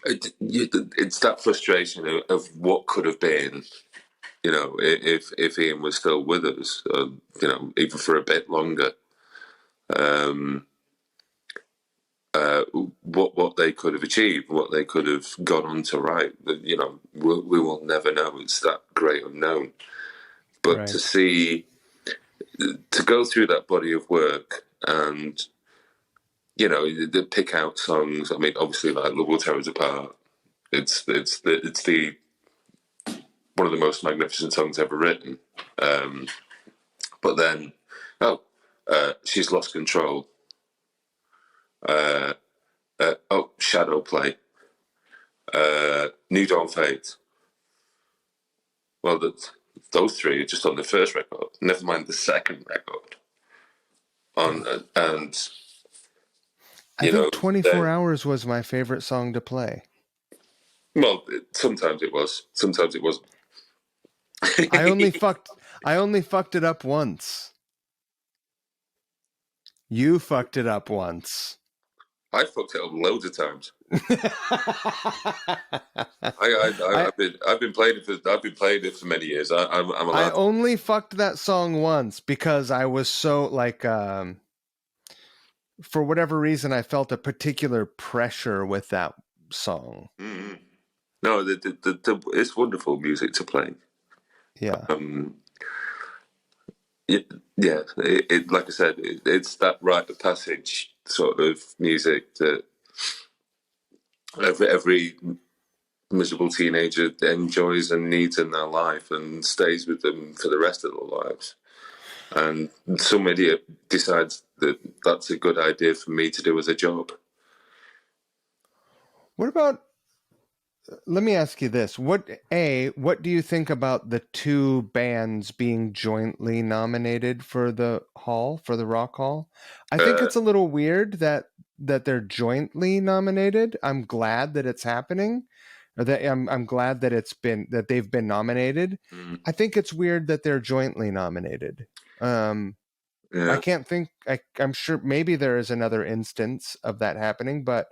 it's that frustration of what could have been. If Ian was still with us, even for a bit longer. what they could have achieved, what they could have gone on to write. You know, we will never know. It's that great unknown. But Right. to go through that body of work and, you know, to pick out songs. I mean, obviously, like "Love Will Tear Us Apart." It's the one of the most magnificent songs ever written. But then, "She's Lost Control." "Shadow Play." "New Dawn Fate." Well, those three are just on the first record. Never mind the second record. And I you know, think 24 then Hours was my favorite song to play. well, sometimes it was, sometimes it wasn't. I only fucked it up once. You fucked it up once. I fucked it up loads of times. I I've been playing it for many years. I'm I allowed. only fucked that song once because I was so like for whatever reason I felt a particular pressure with that song. Mm-hmm. No, it's wonderful music to play. Yeah. Um, yeah, like I said, it's that rite of passage sort of music that every miserable teenager enjoys and needs in their life and stays with them for the rest of their lives. And some idiot decides that that's a good idea for me to do as a job. What about let me ask you this. What do you think about the two bands being jointly nominated for the Rock Hall? I think Uh, it's a little weird that they're jointly nominated. I'm glad that it's happening. Or that I'm glad that they've been nominated. mm, I think it's weird that they're jointly nominated. I yeah, can't think I'm sure maybe there is another instance of that happening, but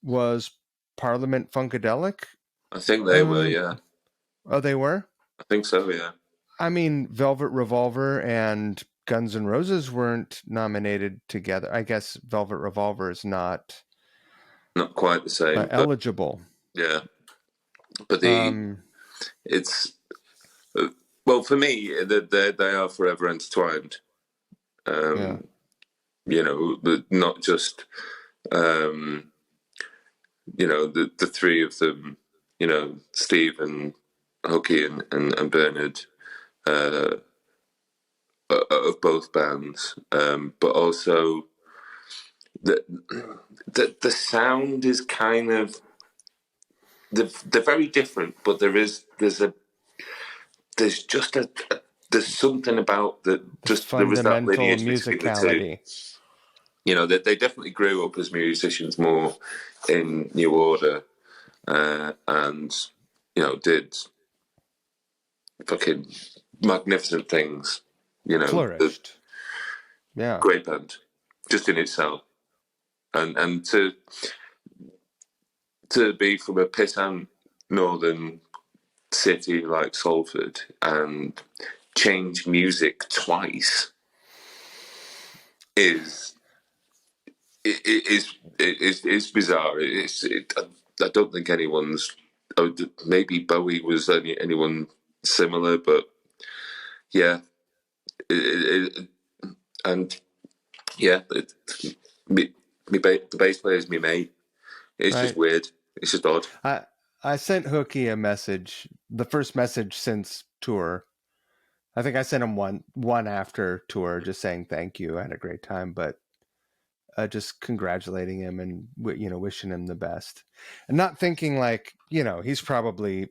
was Parliament Funkadelic? I think they were. Um, Yeah, oh, they were. I think so. Yeah, I mean, Velvet Revolver and Guns N' Roses weren't nominated together. I guess Velvet Revolver is not not quite the same, but eligible. yeah, but Um, it's uh, well for me they are forever intertwined. yeah, Um, you know, not just um, you know the three of them. You know, Steve and Hooky and Bernard uh, of both bands, but also the, the sound is kind of they're very different, but there's just there's something about that. Just there was that fundamental lineage between the two. musicality. You know, they definitely grew up as musicians more in New Order, and you know did fucking magnificent things. You know, the Flourished. Yeah, great band just in itself, and to be from a pissant northern city like Salford and change music twice is is bizarre. I don't think anyone's. Oh, maybe Bowie was anyone similar, but yeah, and yeah, the bass player is me mate. It's just right. weird. It's just odd. I I sent Hooky a message, the first message since tour. I think I sent him one after tour, just saying thank you. I had a great time, but just congratulating him and wishing him the best, and not thinking like he's probably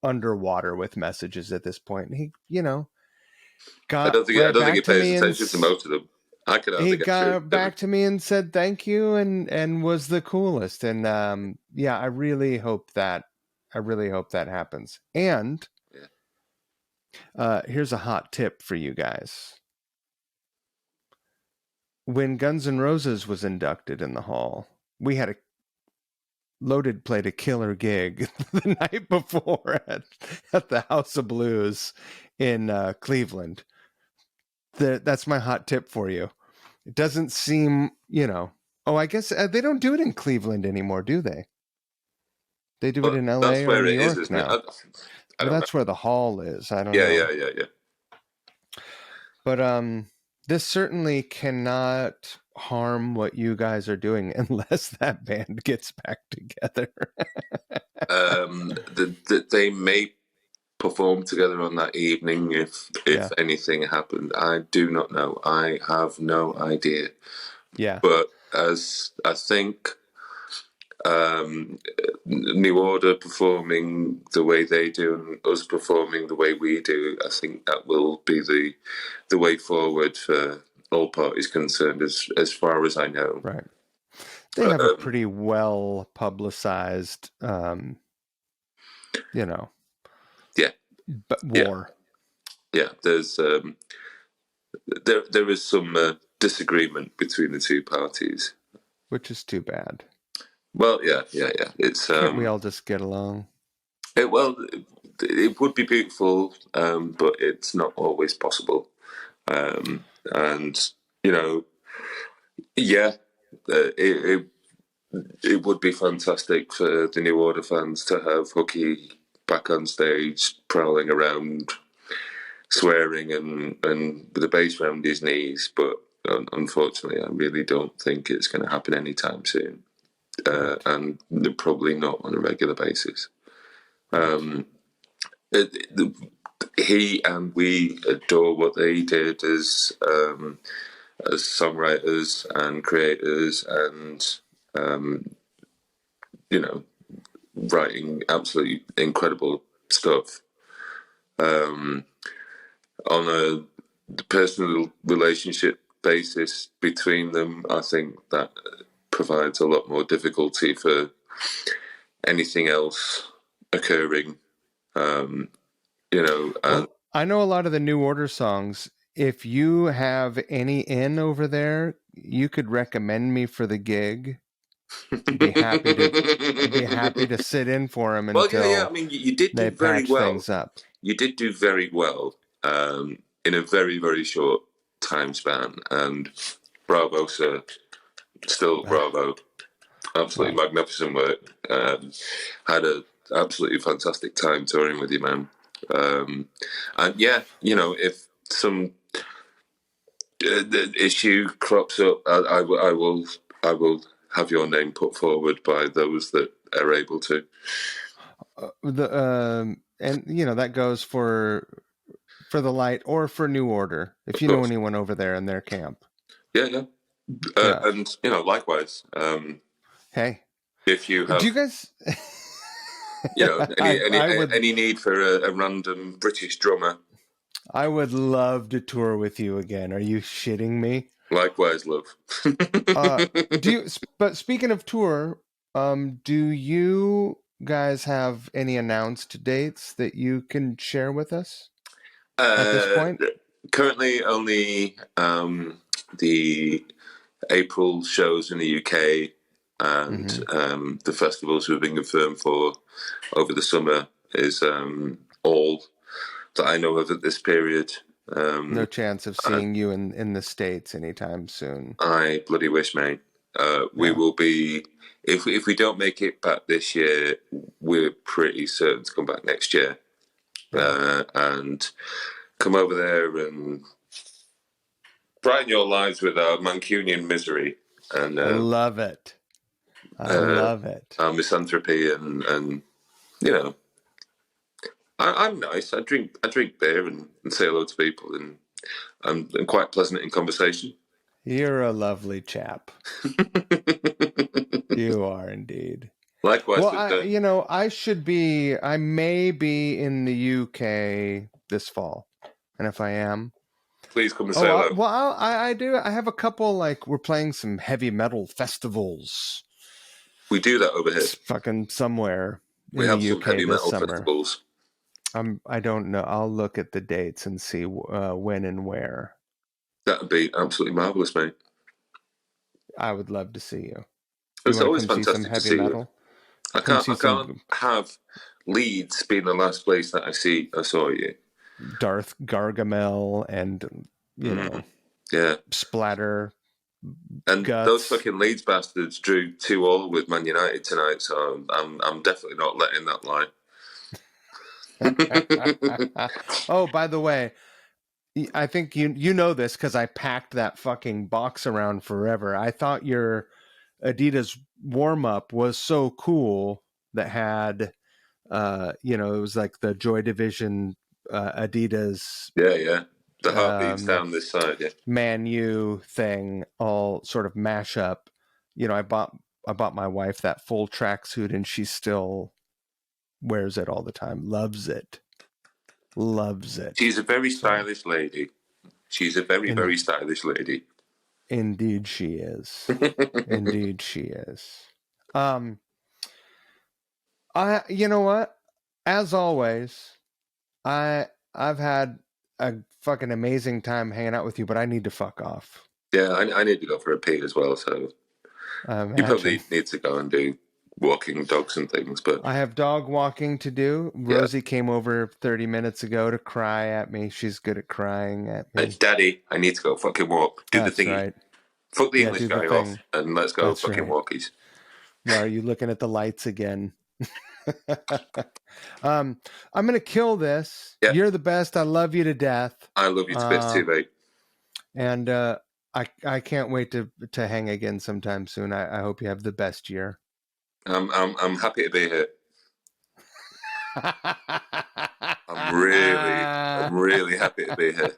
underwater with messages at this point. He got I right don't think he back to pays me and attention to most of them. I could he hardly get through got every. back to me and said thank you and was the coolest. And yeah, I really hope that happens. And Yeah. here's a hot tip for you guys. When Guns N' Roses was inducted in the hall, we had a Loaded played a killer gig the night before at the House of Blues in Cleveland. That's my hot tip for you. It doesn't seem, Oh, I guess they don't do it in Cleveland anymore, do they? They do it But in that's L.A. or where New it is, York isn't it? now. I Well, don't know. that's where the hall is. I don't Yeah, know. yeah, yeah, yeah. But this certainly cannot harm what you guys are doing unless that band gets back together. They may perform together on that evening if Yeah. anything happened. I do not know. I have no idea. Yeah. But as I think um, New Order performing the way they do and us performing the way we do, I think that will be the way forward for all parties concerned, as far as I know. Right. They have a pretty well publicized, you know, Yeah, yeah, war, yeah. There is some disagreement between the two parties. which is too bad. Well, yeah, yeah, yeah. It's Can't we all just get along? it would be beautiful, but it's not always possible. And you know, yeah, it it would be fantastic for the New Order fans to have Hooky back on stage, prowling around, swearing and with the bass around his knees. But unfortunately, I really don't think it's going to happen anytime soon, Right. and probably not on a regular basis. Right. It, he and we adore what they did as songwriters and creators, and you know, writing absolutely incredible stuff. On a personal relationship basis between them, I think that provides a lot more difficulty for anything else occurring. And Well, I know a lot of the New Order songs. If you have any in over there, you could recommend me for the gig. I'd be happy to. I'd be happy to sit in for them well, yeah, yeah. I until mean, you did they do very patch well. things up. You did do very well in a very, very short time span. And bravo, sir. Still bravo. Absolutely Well, magnificent work. Had a absolutely fantastic time touring with you, man. And yeah, if some the issue crops up, I will have your name put forward by those that are able to. and that goes for the light or for New Order. If Of you know course, anyone over there in their camp, yeah, yeah, yeah. and likewise, Hey, if you do have you guys? any any I would any need for a random British drummer, I would love to tour with you again. Are you shitting me? likewise, love. Do you? But speaking of tour, do you guys have any announced dates that you can share with us at this uh, point? Currently, only the April shows in the UK and Mm-hmm. the festivals we've been confirmed for over the summer is all that I know of at this period. No chance of I, seeing you in the States anytime soon. I bloody wish, mate. We Yeah, will be if we don't make it back this year, we're pretty certain to come back next year yeah. and come over there and brighten your lives with our Mancunian misery and I love it. I love it. our misanthropy and you know I'm nice. I drink beer and say hello to people and I'm quite pleasant in conversation. You're a lovely chap. You are indeed. Likewise, Well, with I may be in the UK this fall. And if I am, please come and say hello. I do. I have a couple, like, we're playing some heavy metal festivals. We do that over here. It's fucking somewhere We in the have some UK heavy this metal summer. festivals. I don't know. I'll look at the dates and see when and where. That'd be absolutely marvelous, mate. I would love to see you. You It's want to always come see some fantastic to heavy see you. metal? I Come can't. see I can't some have Leeds being the last place that I saw you. Darth Gargamel and, Yeah. Splatter. And those guts. fucking Leeds bastards drew 2-2 with Man United tonight, so I'm definitely not letting that lie. Oh, by the way, I think you know this because I packed that fucking box around forever. I thought your Adidas warm up was so cool that had it was like the Joy Division Adidas Yeah. The heartbeats down this side, yeah. Man U thing all sort of mash up. I bought my wife that full tracksuit and she still wears it all the time. Loves it. She's a very So stylish lady. She's a very, in, very stylish lady. indeed she is. Indeed she is. Um you know what? As always, I've had a fucking amazing time hanging out with you, but I need to fuck off. Yeah, I need to go for a pee as well, so I you imagine. probably need to go and do walking dogs and things, but I have dog walking to do. yeah. Rosie came over 30 minutes ago to cry at me. She's good at crying at me. Daddy, I need to go fucking walk. Do the That's thingy. right. Fuck the Yeah, English do the guy off thing. and let's go That's fucking right. walkies. Why are you looking at the lights again? I'm going to kill this. Yeah. You're the best. I love you to death. I love you to bits too, mate. And I can't wait to hang again sometime soon. I hope you have the best year. I'm happy to be here. I'm really happy to be here.